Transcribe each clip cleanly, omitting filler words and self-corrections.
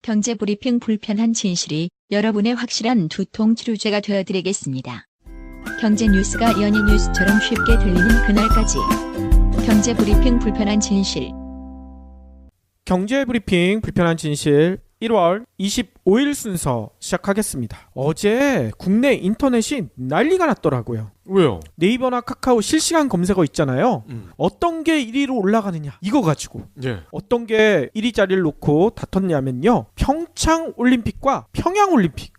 경제브리핑 불편한 진실이 여러분의 확실한 두통 치료제가 되어드리겠습니다. 경제 뉴스가 연예 뉴스처럼 쉽게 들리는 그날까지. 경제브리핑 불편한 진실. 경제브리핑 불편한 진실 1월 25일 순서 시작하겠습니다. 어제 국내 인터넷이 난리가 났더라고요. 왜요? 네이버나 카카오 실시간 검색어 있잖아요. 어떤 게 1위로 올라가느냐 이거 가지고 예. 어떤 게 1위 자리를 놓고 다퉜냐면요, 평창올림픽과 평양올림픽.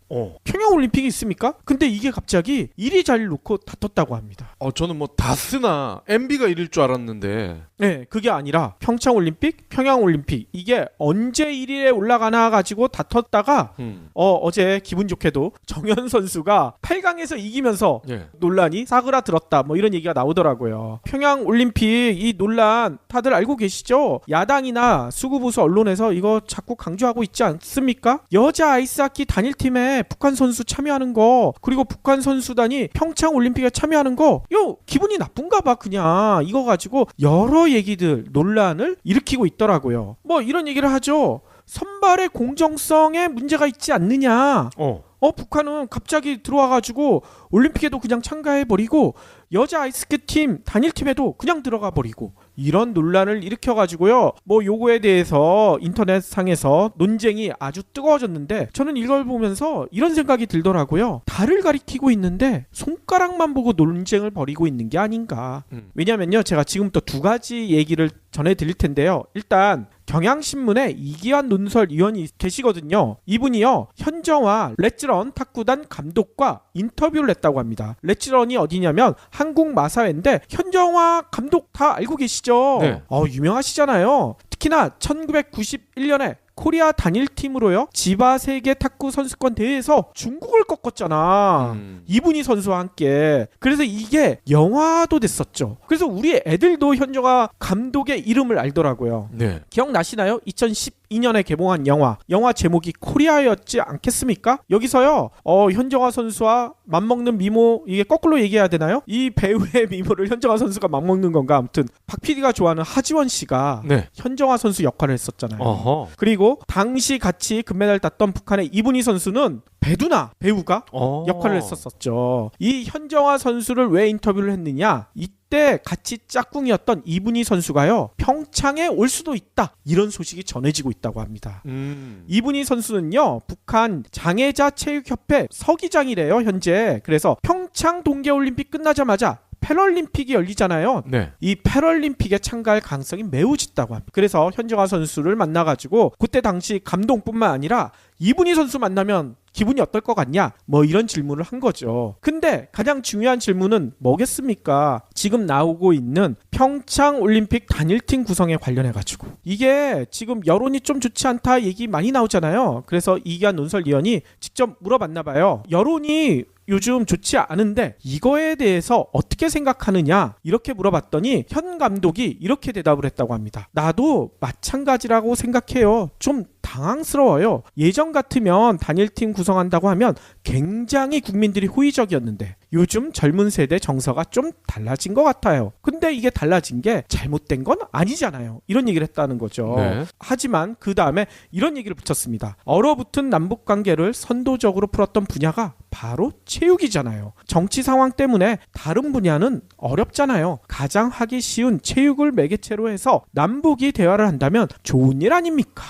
평양올림픽이 있습니까? 근데 이게 갑자기 1위 자리를 놓고 다퉜다고 합니다. 저는 뭐 다스나 MB가 이럴 줄 알았는데. 네, 그게 아니라 평창올림픽, 평양올림픽 이게 언제 1위에 올라가나 가지고 다퉜다가 어제 기분 좋게도 정현 선수가 8강에서 이기면서 예. 논란이 사그라들었다 뭐 이런 얘기가 나오더라고요. 평양올림픽 이 논란 다들 알고 계시죠? 야당이나 수구보수 언론에서 이거 자꾸 강조하고 있지 않습니까? 여자 아이스하키 단일팀에 북한 선수 참여하는 거, 그리고 북한 선수단이 평창올림픽에 참여하는 거, 이거 기분이 나쁜가 봐. 그냥 이거 가지고 여러 얘기들 논란을 일으키고 있더라고요. 뭐 이런 얘기를 하죠. 선발의 공정성에 문제가 있지 않느냐. 북한은 갑자기 들어와가지고 올림픽에도 그냥 참가해버리고 여자 아이스케 팀 단일팀에도 그냥 들어가버리고 이런 논란을 일으켜가지고요. 뭐 요거에 대해서 인터넷상에서 논쟁이 아주 뜨거워졌는데 저는 이걸 보면서 이런 생각이 들더라고요. 달을 가리키고 있는데 손가락만 보고 논쟁을 벌이고 있는 게 아닌가. 왜냐면요, 제가 지금부터 두 가지 얘기를 전해드릴 텐데요. 일단 경향신문에 이기환 논설위원이 계시거든요. 이분이요, 현정화 레츠런 탁구단 감독과 인터뷰를 했다고 합니다. 레츠런이 어디냐면 한국 마사회인데 현정화 감독 다 알고 계시죠? 네. 유명하시잖아요. 특히나 1991년에 코리아 단일팀으로요 지바 세계 탁구 선수권 대회에서 중국을 꺾었잖아. 이분이 선수와 함께. 그래서 이게 영화도 됐었죠. 그래서 우리 애들도 현정화 감독의 이름을 알더라고요. 네. 기억나시나요? 2012년에 개봉한 영화 제목이 코리아였지 않겠습니까? 여기서요 현정화 선수와 맞먹는 미모, 이게 거꾸로 얘기해야 되나요? 이 배우의 미모를 현정화 선수가 맞먹는 건가? 아무튼 박 PD가 좋아하는 하지원 씨가 네. 현정화 선수 역할을 했었잖아요. 어허. 그리고 당시 같이 금메달 땄던 북한의 이분희 선수는 배두나 배우가 역할을 했었었죠. 이 현정화 선수를 왜 인터뷰를 했느냐? 이때 같이 짝꿍이었던 이분희 선수가요 평창에 올 수도 있다, 이런 소식이 전해지고 있다고 합니다. 이분희 선수는요 북한 장애자 체육협회 서기장이래요 현재. 그래서 평창 동계올림픽 끝나자마자 패럴림픽이 열리잖아요. 네. 이 패럴림픽에 참가할 가능성이 매우 짙다고 합니다. 그래서 현정화 선수를 만나가지고 그때 당시 감동뿐만 아니라 이분희 선수 만나면 기분이 어떨 것 같냐? 뭐 이런 질문을 한 거죠. 근데 가장 중요한 질문은 뭐겠습니까? 지금 나오고 있는 평창올림픽 단일팀 구성에 관련해가지고 이게 지금 여론이 좀 좋지 않다 얘기 많이 나오잖아요. 그래서 이기환 논설위원이 직접 물어봤나 봐요. 여론이 요즘 좋지 않은데 이거에 대해서 어떻게 생각하느냐 이렇게 물어봤더니 현 감독이 이렇게 대답을 했다고 합니다. 나도 마찬가지라고 생각해요. 좀 당황스러워요. 예전 같으면 단일팀 구성한다고 하면 굉장히 국민들이 호의적이었는데 요즘 젊은 세대 정서가 좀 달라진 것 같아요. 근데 이게 달라진 게 잘못된 건 아니잖아요. 이런 얘기를 했다는 거죠. 네. 하지만 그 다음에 이런 얘기를 붙였습니다. 얼어붙은 남북관계를 선도적으로 풀었던 분야가 바로 체육이잖아요. 정치 상황 때문에 다른 분야는 어렵잖아요. 가장 하기 쉬운 체육을 매개체로 해서 남북이 대화를 한다면 좋은 일 아닙니까?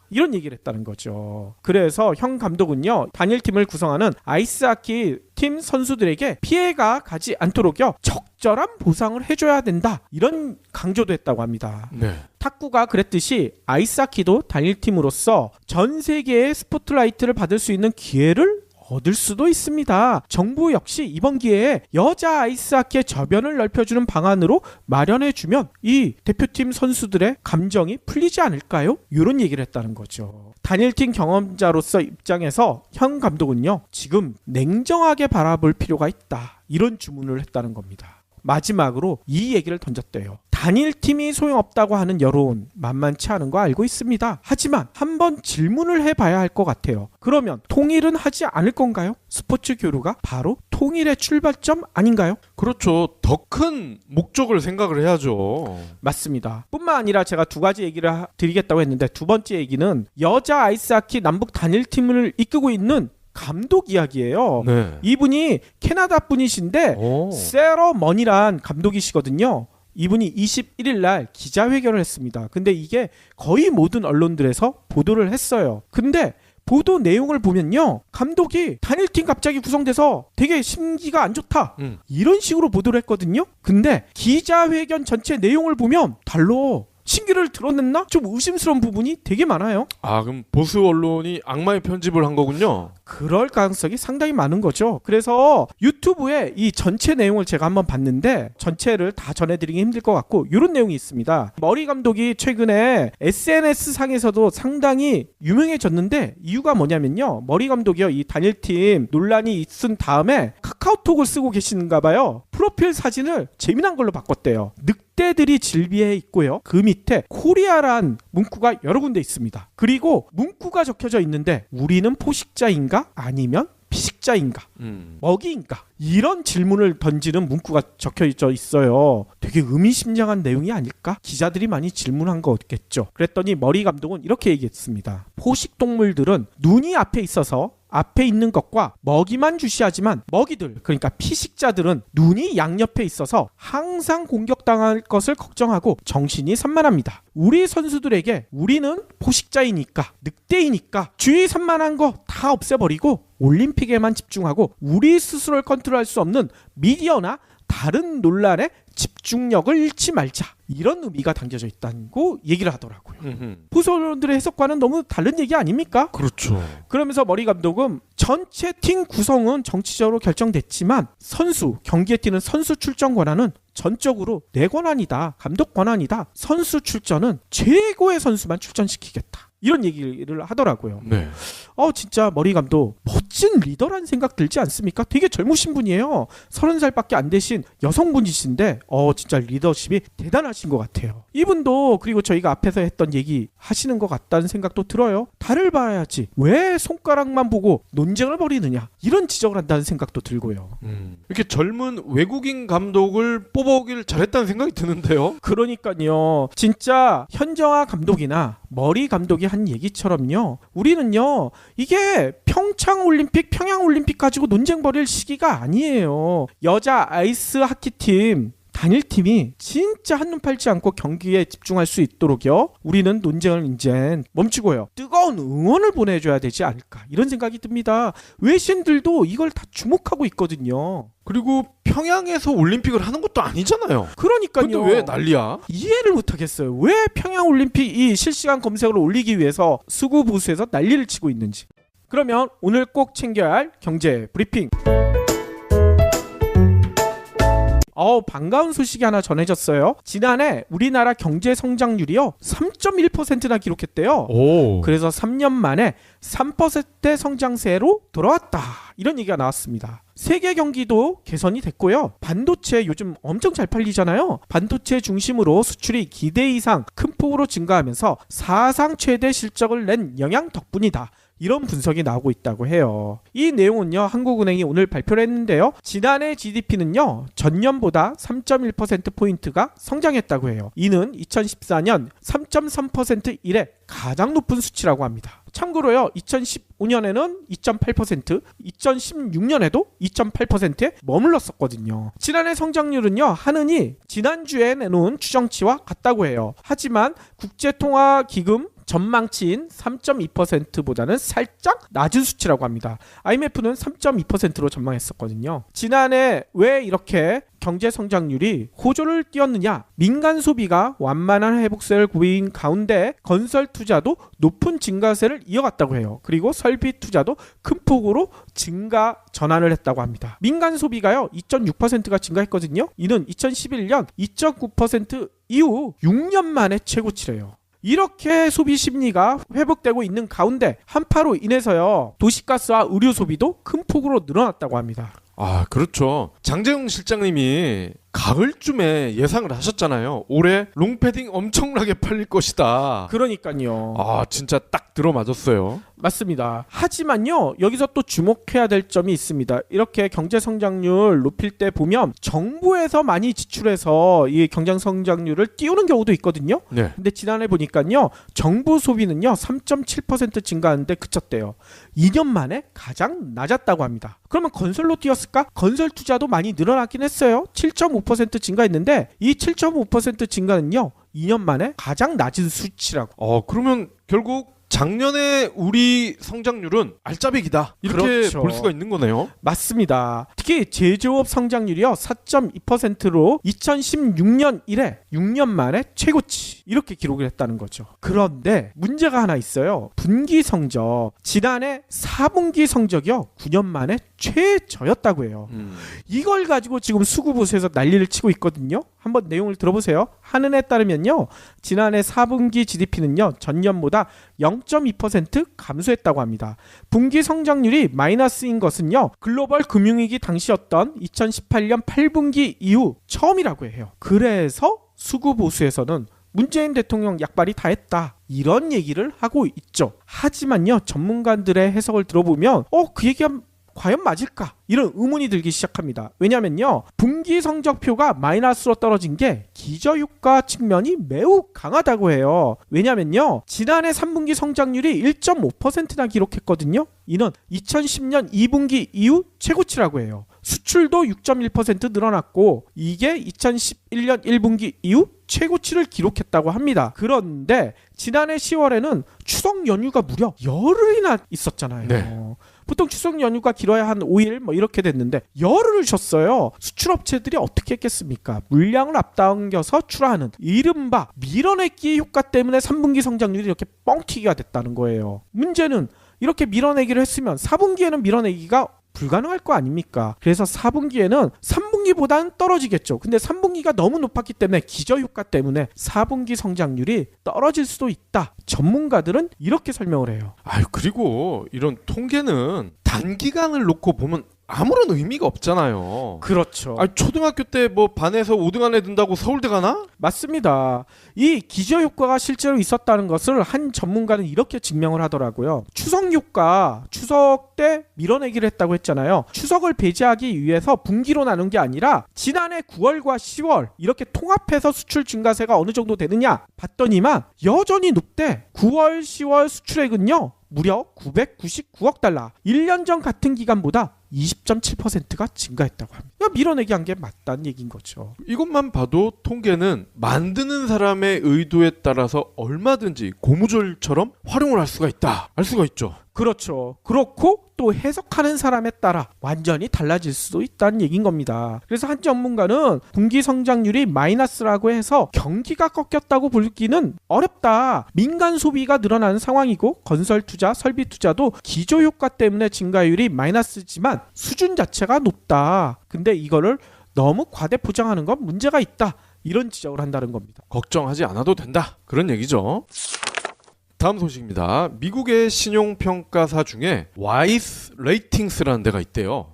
이런 얘기를 했다는 거죠. 그래서 현 감독은요 단일팀을 구성하는 아이스하키 팀 선수들에게 피해가 가지 않도록요 적절한 보상을 해줘야 된다, 이런 강조도 했다고 합니다. 네. 탁구가 그랬듯이 아이스하키도 단일팀으로서 전 세계의 스포트라이트를 받을 수 있는 기회를 얻을 수도 있습니다. 정부 역시 이번 기회에 여자 아이스하키의 저변을 넓혀주는 방안으로 마련해주면 이 대표팀 선수들의 감정이 풀리지 않을까요? 이런 얘기를 했다는 거죠. 단일팀 경험자로서 입장에서 현 감독은요 지금 냉정하게 바라볼 필요가 있다, 이런 주문을 했다는 겁니다. 마지막으로 이 얘기를 던졌대요. 단일팀이 소용없다고 하는 여론 만만치 않은 거 알고 있습니다. 하지만 한번 질문을 해봐야 할 것 같아요. 그러면 통일은 하지 않을 건가요? 스포츠 교류가 바로 통일의 출발점 아닌가요? 그렇죠. 더 큰 목적을 생각을 해야죠. 맞습니다. 뿐만 아니라 제가 두 가지 얘기를 드리겠다고 했는데 두 번째 얘기는 여자 아이스하키 남북 단일팀을 이끌고 있는 감독 이야기예요. 네. 이분이 캐나다 분이신데 오. 세러 머니란 감독이시거든요. 이분이 21일 날 기자회견을 했습니다. 근데 이게 거의 모든 언론들에서 보도를 했어요. 근데 보도 내용을 보면요, 감독이 단일팀 갑자기 구성돼서 되게 심기가 안 좋다 이런 식으로 보도를 했거든요. 근데 기자회견 전체 내용을 보면 달라. 신기를 드러냈나? 좀 의심스러운 부분이 되게 많아요. 아, 그럼 보수 언론이 악마의 편집을 한 거군요. 그럴 가능성이 상당히 많은 거죠. 그래서 유튜브에 이 전체 내용을 제가 한번 봤는데 전체를 다 전해드리기 힘들 것 같고 이런 내용이 있습니다. 머리 감독이 최근에 SNS 상에서도 상당히 유명해졌는데 이유가 뭐냐면요. 머리 감독이요, 이 단일팀 논란이 있은 다음에 카카오톡을 쓰고 계시는가 봐요. 프로필 사진을 재미난 걸로 바꿨대요. 늑대들이 질비해 있고요. 그 밑에 코리아란 문구가 여러 군데 있습니다. 그리고 문구가 적혀져 있는데 우리는 포식자인가? 아니면 피식자인가? 먹이인가? 이런 질문을 던지는 문구가 적혀져 있어요. 되게 의미심장한 내용이 아닐까? 기자들이 많이 질문한 거겠죠. 그랬더니 머리 감독은 이렇게 얘기했습니다. 포식동물들은 눈이 앞에 있어서 앞에 있는 것과 먹이만 주시하지만 먹이들, 그러니까 피식자들은 눈이 양옆에 있어서 항상 공격당할 것을 걱정하고 정신이 산만합니다. 우리 선수들에게 우리는 포식자이니까, 늑대이니까 주의 산만한 거 다 없애버리고 올림픽에만 집중하고 우리 스스로를 컨트롤할 수 없는 미디어나 다른 논란에 집중력을 잃지 말자, 이런 의미가 담겨져 있다고 얘기를 하더라고요. 보수 언론들의 해석과는 너무 다른 얘기 아닙니까? 그렇죠. 그러면서 머리 감독은 전체 팀 구성은 정치적으로 결정됐지만 선수, 경기에 뛰는 선수 출전 권한은 전적으로 내 권한이다, 감독 권한이다. 선수 출전은 최고의 선수만 출전시키겠다, 이런 얘기를 하더라고요. 네. 진짜 머리 감독 멋진 리더란 생각 들지 않습니까? 되게 젊으신 분이에요. 30살밖에 안 되신 여성분이신데 진짜 리더십이 대단하신 것 같아요. 이분도 그리고 저희가 앞에서 했던 얘기 하시는 것 같다는 생각도 들어요. 달을 봐야지 왜 손가락만 보고 논쟁을 벌이느냐, 이런 지적을 한다는 생각도 들고요. 이렇게 젊은 외국인 감독을 뽑아오길 잘했다는 생각이 드는데요. 그러니까요. 진짜 현정아 감독이나 머리 감독이 한 얘기처럼요, 우리는요 이게 평창올림픽, 평양올림픽 가지고 논쟁 벌일 시기가 아니에요. 여자 아이스 하키팀 단일팀이 진짜 한눈 팔지 않고 경기에 집중할 수 있도록요, 우리는 논쟁을 이제 멈추고요, 뜨거운 응원을 보내줘야 되지 않을까, 이런 생각이 듭니다. 외신들도 이걸 다 주목하고 있거든요. 그리고 평양에서 올림픽을 하는 것도 아니잖아요. 그러니까요. 근데 왜 난리야? 이해를 못하겠어요. 왜 평양올림픽 이 실시간 검색어를 올리기 위해서 수구 보수에서 난리를 치고 있는지. 그러면 오늘 꼭 챙겨야 할 경제 브리핑. 반가운 소식이 하나 전해졌어요. 지난해 우리나라 경제 성장률이요 3.1%나 기록했대요. 오. 그래서 3년 만에 3%대 성장세로 돌아왔다, 이런 얘기가 나왔습니다. 세계 경기도 개선이 됐고요. 반도체 요즘 엄청 잘 팔리잖아요. 반도체 중심으로 수출이 기대 이상 큰 폭으로 증가하면서 사상 최대 실적을 낸 영향 덕분이다, 이런 분석이 나오고 있다고 해요. 이 내용은요, 한국은행이 오늘 발표를 했는데요, 지난해 GDP는요 전년보다 3.1%포인트가 성장했다고 해요. 이는 2014년 3.3% 이래 가장 높은 수치라고 합니다. 참고로요, 2015년에는 2.8%, 2016년에도 2.8%에 머물렀었거든요. 지난해 성장률은요, 한은이 지난주에 내놓은 추정치와 같다고 해요. 하지만 국제통화기금 전망치인 3.2%보다는 살짝 낮은 수치라고 합니다. IMF는 3.2%로 전망했었거든요. 지난해 왜 이렇게 경제 성장률이 호조를 띄었느냐? 민간 소비가 완만한 회복세를 보인 가운데 건설 투자도 높은 증가세를 이어갔다고 해요. 그리고 설비 투자도 큰 폭으로 증가 전환을 했다고 합니다. 민간 소비가요 2.6%가 증가했거든요. 이는 2011년 2.9% 이후 6년 만에 최고치래요. 이렇게 소비 심리가 회복되고 있는 가운데 한파로 인해서요 도시가스와 의료 소비도 큰 폭으로 늘어났다고 합니다. 아, 그렇죠. 장재웅 실장님이 가을쯤에 예상을 하셨잖아요. 올해 롱패딩 엄청나게 팔릴 것이다. 그러니까요. 아, 진짜 딱 들어맞았어요. 맞습니다. 하지만요, 여기서 또 주목해야 될 점이 있습니다. 이렇게 경제 성장률 높일 때 보면 정부에서 많이 지출해서 이 경제 성장률을 띄우는 경우도 있거든요. 네. 근데 지난해 보니까요, 정부 소비는요 3.7% 증가하는데 그쳤대요. 2년 만에 가장 낮았다고 합니다. 그러면 건설로 뛰었을까? 건설 투자도 많이 늘어났긴 했어요. 7.5% 증가했는데 이 7.5% 증가는요 2년 만에 가장 낮은 수치라고. 그러면 결국 작년에 우리 성장률은 알짜배기다. 이렇게 그렇죠. 볼 수가 있는 거네요. 맞습니다. 특히 제조업 성장률이요 4.2%로 2016년 이래 6년 만에 최고치 이렇게 기록을 했다는 거죠. 그런데 문제가 하나 있어요. 분기 성적, 지난해 4분기 성적이요 9년 만에 최저였다고 해요. 이걸 가지고 지금 수구부서에서 난리를 치고 있거든요. 한번 내용을 들어보세요. 한은에 따르면요, 지난해 4분기 GDP는요 전년보다 0.2% 감소했다고 합니다. 분기 성장률이 마이너스인 것은요 글로벌 금융위기 당시였던 2018년 8분기 이후 처음이라고 해요. 그래서 수구보수에서는 문재인 대통령 약발이 다 했다, 이런 얘기를 하고 있죠. 하지만요 전문가들의 해석을 들어보면 그 얘기가 과연 맞을까? 이런 의문이 들기 시작합니다. 왜냐면요, 분기 성적표가 마이너스로 떨어진 게 기저효과 측면이 매우 강하다고 해요. 왜냐면요, 지난해 3분기 성장률이 1.5%나 기록했거든요. 이는 2010년 2분기 이후 최고치라고 해요. 수출도 6.1% 늘어났고 이게 2011년 1분기 이후 최고치를 기록했다고 합니다. 그런데 지난해 10월에는 추석 연휴가 무려 열흘이나 있었잖아요. 네. 보통 추석 연휴가 길어야 한 5일 뭐 이렇게 됐는데 열흘을 쉬었어요. 수출업체들이 어떻게 했겠습니까? 물량을 앞당겨서 출하하는 이른바 밀어내기 효과 때문에 3분기 성장률이 이렇게 뻥튀기가 됐다는 거예요. 문제는 이렇게 밀어내기를 했으면 4분기에는 밀어내기가 불가능할 거 아닙니까? 그래서 4분기에는 3분기보다는 떨어지겠죠. 근데 3분기가 너무 높았기 때문에 기저효과 때문에 4분기 성장률이 떨어질 수도 있다. 전문가들은 이렇게 설명을 해요. 그리고 이런 통계는 단기간을 놓고 보면 아무런 의미가 없잖아요. 그렇죠. 초등학교 때 뭐 반에서 5등 안에 든다고 서울대 가나? 맞습니다. 이 기저효과가 실제로 있었다는 것을 한 전문가는 이렇게 증명을 하더라고요. 추석효과, 추석 때 밀어내기를 했다고 했잖아요. 추석을 배제하기 위해서 분기로 나눈 게 아니라 지난해 9월과 10월 이렇게 통합해서 수출 증가세가 어느 정도 되느냐 봤더니만 여전히 높대. 9월, 10월 수출액은요 무려 999억 달러. 1년 전 같은 기간보다 20.7%가 증가했다고 합니다. 밀어내기 한 게 맞다는 얘기인 거죠. 이것만 봐도 통계는 만드는 사람의 의도에 따라서 얼마든지 고무줄처럼 활용을 할 수가 있다. 알 수가 있죠. 그렇죠. 그렇고 또 해석하는 사람에 따라 완전히 달라질 수도 있다는 얘기인 겁니다. 그래서 한 전문가는 분기 성장률이 마이너스라고 해서 경기가 꺾였다고 보기는 어렵다. 민간 소비가 늘어나는 상황이고 건설 투자, 설비 투자도 기저효과 때문에 증가율이 마이너스지만 수준 자체가 높다. 근데 이거를 너무 과대 포장하는 건 문제가 있다. 이런 지적을 한다는 겁니다. 걱정하지 않아도 된다. 그런 얘기죠. 다음 소식입니다. 미국의 신용평가사 중에 와이스 레이팅스라는 데가 있대요.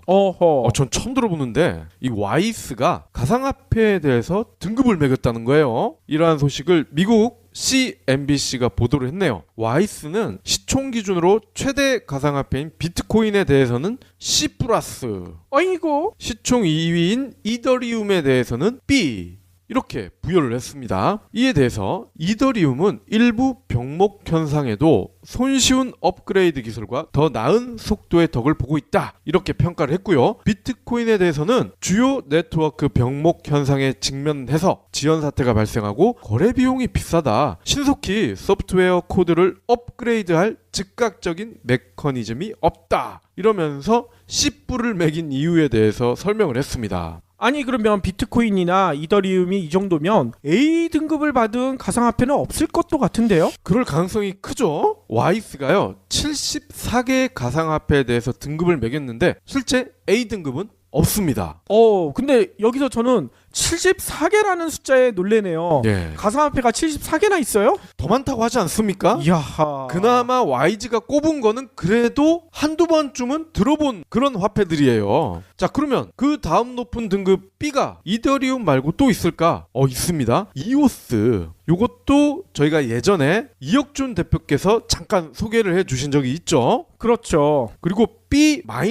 전 처음 들어보는데 이 와이스가 가상화폐에 대해서 등급을 매겼다는 거예요. 이러한 소식을 미국 CNBC가 보도를 했네요. 와이스는 시총 기준으로 최대 가상화폐인 비트코인에 대해서는 C+, 어이구, 시총 2위인 이더리움에 대해서는 B, 이렇게 부여를 했습니다. 이에 대해서 이더리움은 일부 병목 현상에도 손쉬운 업그레이드 기술과 더 나은 속도의 덕을 보고 있다. 이렇게 평가를 했고요. 비트코인에 대해서는 주요 네트워크 병목 현상에 직면해서 지연 사태가 발생하고 거래 비용이 비싸다. 신속히 소프트웨어 코드를 업그레이드할 즉각적인 메커니즘이 없다. 이러면서 C뿔을 매긴 이유에 대해서 설명을 했습니다. 아니 그러면 비트코인이나 이더리움이 이 정도면 A 등급을 받은 가상화폐는 없을 것도 같은데요? 그럴 가능성이 크죠. 와이스가요 74개의 가상화폐에 대해서 등급을 매겼는데 실제 A 등급은 없습니다. 근데 여기서 저는 74개라는 숫자에 놀래네요. 예. 가상화폐가 74개나 있어요? 더 많다고 하지 않습니까? 이야. 그나마 YG가 꼽은 거는 그래도 한두 번쯤은 들어본 그런 화폐들이에요. 자, 그러면 그 다음 높은 등급 B가 이더리움 말고 또 있을까? 있습니다. 이오스. 요것도 저희가 예전에 이혁준 대표께서 잠깐 소개를 해주신 적이 있죠. 그렇죠. 그리고 B-가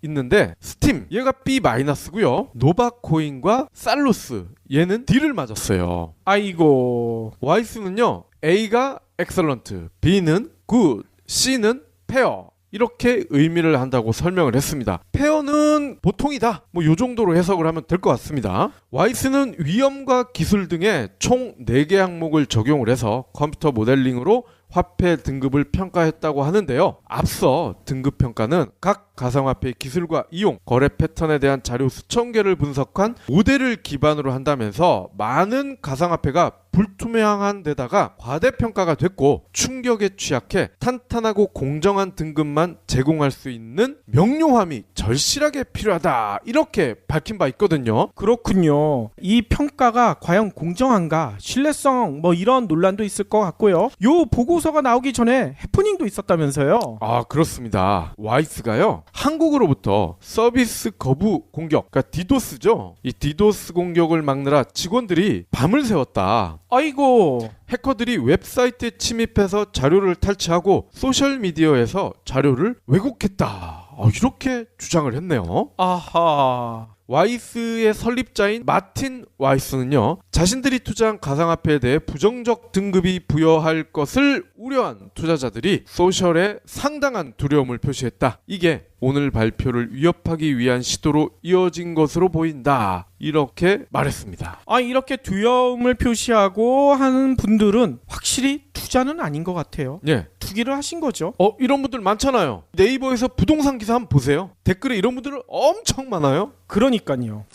있는데 스팀 얘가 B-고요. 노바코인과 살로스 얘는 D를 맞았어요. 아이고. 와이스는요. A가 엑설런트, B는 굿, C는 페어 이렇게 의미를 한다고 설명을 했습니다. 페어는 보통이다. 뭐 요 정도로 해석을 하면 될 것 같습니다. 와이스는 위험과 기술 등의 총 4개 항목을 적용을 해서 컴퓨터 모델링으로 화폐 등급을 평가했다고 하는데요. 앞서 등급 평가는 각 가상화폐의 기술과 이용, 거래 패턴에 대한 자료 수천 개를 분석한 모델을 기반으로 한다면서 많은 가상화폐가 불투명한 데다가 과대평가가 됐고 충격에 취약해 탄탄하고 공정한 등급만 제공할 수 있는 명료함이 절실하게 필요하다. 이렇게 밝힌 바 있거든요. 그렇군요. 이 평가가 과연 공정한가? 신뢰성 뭐 이런 논란도 있을 것 같고요. 요 보고서가 나오기 전에 해프닝도 있었다면서요. 아, 그렇습니다. 와이스가요. 한국으로부터 서비스 거부 공격, 그러니까 디도스죠. 이 디도스 공격을 막느라 직원들이 밤을 새웠다. 아이고. 해커들이 웹사이트에 침입해서 자료를 탈취하고 소셜미디어에서 자료를 왜곡했다. 이렇게 주장을 했네요. 아하. 와이스의 설립자인 마틴 와이스는요, 자신들이 투자한 가상화폐에 대해 부정적 등급이 부여할 것을 우려한 투자자들이 소셜에 상당한 두려움을 표시했다. 이게 오늘 발표를 위협하기 위한 시도로 이어진 것으로 보인다. 이렇게 말했습니다. 이렇게 두려움을 표시하고 하는 분들은 확실히 투자는 아닌 것 같아요. 예. 투기를 하신 거죠. 이런 분들 많잖아요. 네이버에서 부동산 기사 한번 보세요. 댓글에 이런 분들 엄청 많아요. 그러니까요.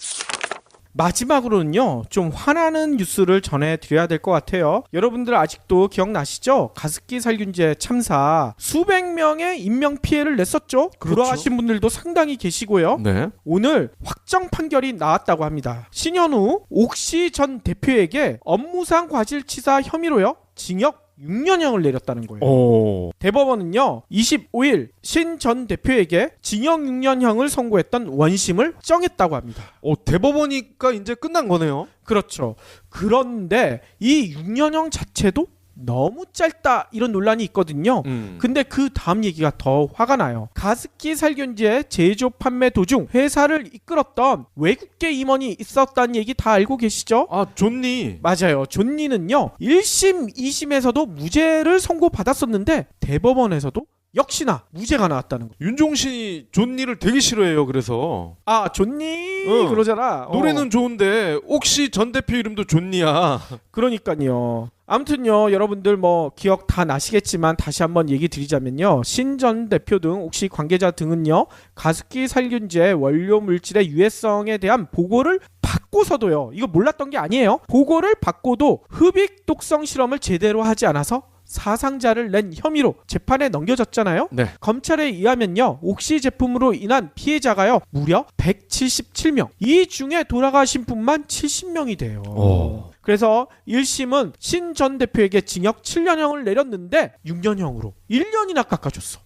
마지막으로는요, 좀 화나는 뉴스를 전해드려야 될 것 같아요. 여러분들 아직도 기억나시죠? 가습기 살균제 참사 수백 명의 인명피해를 냈었죠. 그렇죠. 돌아가신 분들도 상당히 계시고요. 네. 오늘 확정 판결이 나왔다고 합니다. 신현우 옥시 전 대표에게 업무상 과실치사 혐의로요, 징역 6년형을 내렸다는 거예요. 대법원은요 25일 신 전 대표에게 징역 6년형을 선고했던 원심을 정했다고 합니다. 대법원이니까 이제 끝난 거네요. 그렇죠. 그런데 이 6년형 자체도 너무 짧다 이런 논란이 있거든요. 근데 그 다음 얘기가 더 화가 나요. 가습기 살균제 제조 판매 도중 회사를 이끌었던 외국계 임원이 있었다는 얘기 다 알고 계시죠? 존니. 맞아요. 존니는요 1심, 2심에서도 무죄를 선고받았었는데 대법원에서도 역시나 무죄가 나왔다는 거예요. 윤종신이 존니를 되게 싫어해요. 그래서 존니 그러잖아. 노래는 좋은데 혹시 전 대표 이름도 존니야. 그러니까요. 아무튼요, 여러분들 뭐 기억 다 나시겠지만 다시 한번 얘기 드리자면요, 신 전 대표 등 혹시 관계자 등은요 가습기 살균제 원료 물질의 유해성에 대한 보고를 받고서도요, 이거 몰랐던 게 아니에요. 보고를 받고도 흡입 독성 실험을 제대로 하지 않아서 사상자를 낸 혐의로 재판에 넘겨졌잖아요. 네. 검찰에 의하면요 옥시 제품으로 인한 피해자가요 무려 177명, 이 중에 돌아가신 분만 70명이 돼요. 그래서 1심은 신 전 대표에게 징역 7년형을 내렸는데 6년형으로 1년이나 깎아줬어.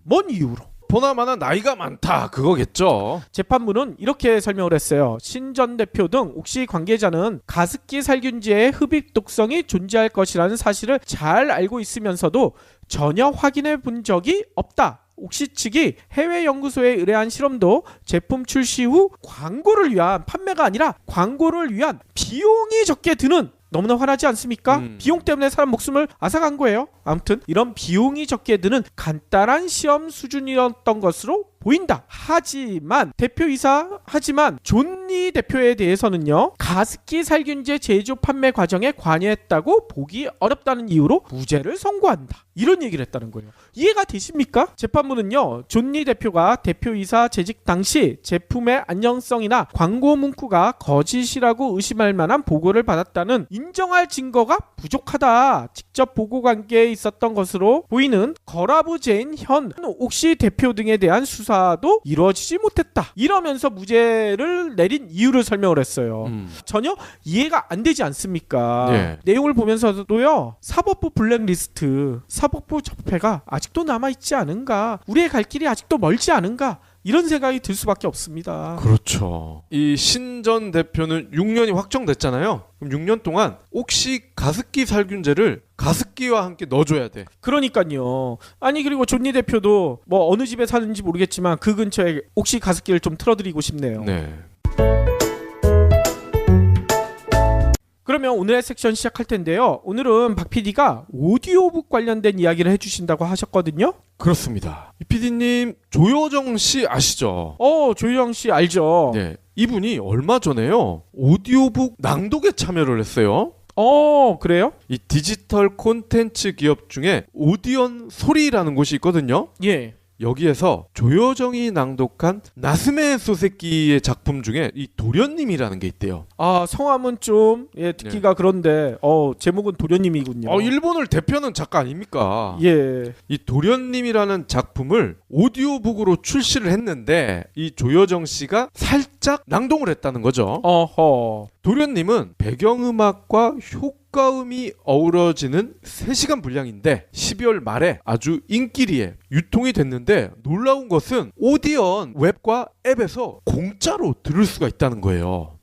뭔 이유로? 보나마나 나이가 많다 그거겠죠. 재판부는 이렇게 설명을 했어요. 신 전 대표 등 옥시 관계자는 가습기 살균제의 흡입 독성이 존재할 것이라는 사실을 잘 알고 있으면서도 전혀 확인해 본 적이 없다. 옥시 측이 해외 연구소에 의뢰한 실험도 제품 출시 후 광고를 위한 판매가 아니라 광고를 위한 비용이 적게 드는, 너무나 화나지 않습니까? 비용 때문에 사람 목숨을 앗아간 거예요. 아무튼 이런 비용이 적게 드는 간단한 시험 수준이었던 것으로 보인다. 하지만 존니 대표에 대해서는요 가습기 살균제 제조 판매 과정에 관여했다고 보기 어렵다는 이유로 무죄를 선고한다. 이런 얘기를 했다는 거예요. 이해가 되십니까? 재판부는요 존니 대표가 대표이사 재직 당시 제품의 안정성이나 광고 문구가 거짓이라고 의심할 만한 보고를 받았다는 인정할 증거가 부족하다. 직접 보고 관계에 있었던 것으로 보이는 거라부 제인 현 옥시 대표 등에 대한 수사 수사도 이루어지지 못했다. 이러면서 무죄를 내린 이유를 설명을 했어요. 전혀 이해가 안 되지 않습니까? 예. 내용을 보면서도요. 사법부 블랙리스트, 사법부 적폐가 아직도 남아있지 않은가? 우리의 갈 길이 아직도 멀지 않은가? 이런 생각이 들 수밖에 없습니다. 그렇죠. 이 신 전 대표는 6년이 확정됐잖아요. 그럼 6년 동안 옥시 가습기 살균제를 가습기와 함께 넣어줘야 돼. 그러니까요. 아니 그리고 존니 대표도 뭐 어느 집에 사는지 모르겠지만 그 근처에 옥시 가습기를 좀 틀어드리고 싶네요. 네. 그러면 오늘의 섹션 시작할 텐데요. 오늘은 박 PD가 오디오북 관련된 이야기를 해주신다고 하셨거든요. 그렇습니다. 이 PD님 조여정 씨 아시죠? 조유정 씨 알죠? 네. 이분이 얼마 전에요. 오디오북 낭독에 참여를 했어요. 그래요? 이 디지털 콘텐츠 기업 중에 오디언 소리라는 곳이 있거든요. 예. 여기에서 조여정이 낭독한 나스메 소세키의 작품 중에 이 도련님이라는 게 있대요. 성함은 좀 듣기가 그런데 제목은 도련님이군요. 일본을 대표하는 작가 아닙니까? 예. 이 도련님이라는 작품을 오디오북으로 출시를 했는데 이 조여정 씨가 살짝 낭독을 했다는 거죠. 어허. 도련님은 배경음악과 효과음이 어우러지는 3시간 분량인데 12월 말에 아주 인기리에 유통이 됐는데 놀라운 것은 오디언 웹과 앱에서 공짜로 들을 수가 있다는 거예요.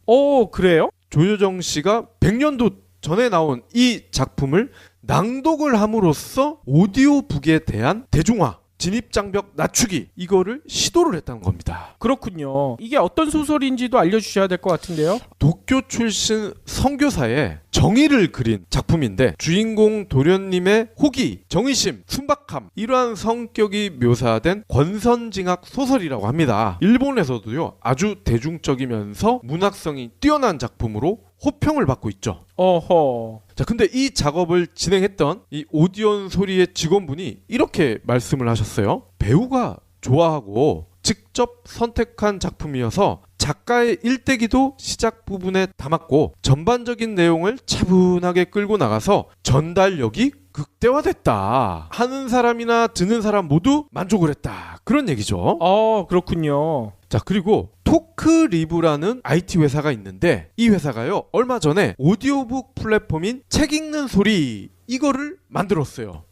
그래요? 조여정 씨가 100년도 전에 나온 이 작품을 낭독을 함으로써 오디오북에 대한 대중화, 진입장벽 낮추기 이거를 시도를 했다는 겁니다. 그렇군요. 이게 어떤 소설인지도 알려주셔야 될 것 같은데요. 도쿄 출신 선교사의 정의를 그린 작품인데 주인공 도련님의 호기, 정의심, 순박함 이러한 성격이 묘사된 권선징악 소설이라고 합니다. 일본에서도요 아주 대중적이면서 문학성이 뛰어난 작품으로 호평을 받고 있죠. 어허. 자, 근데 이 작업을 진행했던 이 오디언 소리의 직원분이 이렇게 말씀을 하셨어요. 배우가 좋아하고 직접 선택한 작품이어서 작가의 일대기도 시작 부분에 담았고 전반적인 내용을 차분하게 끌고 나가서 전달력이 극대화됐다. 하는 사람이나 듣는 사람 모두 만족을 했다. 그런 얘기죠. 그렇군요. 자, 그리고 토크리브라는 IT 회사가 있는데 이 회사가요 얼마 전에 오디오북 플랫폼인 책 읽는 소리 이거를 만들었어요.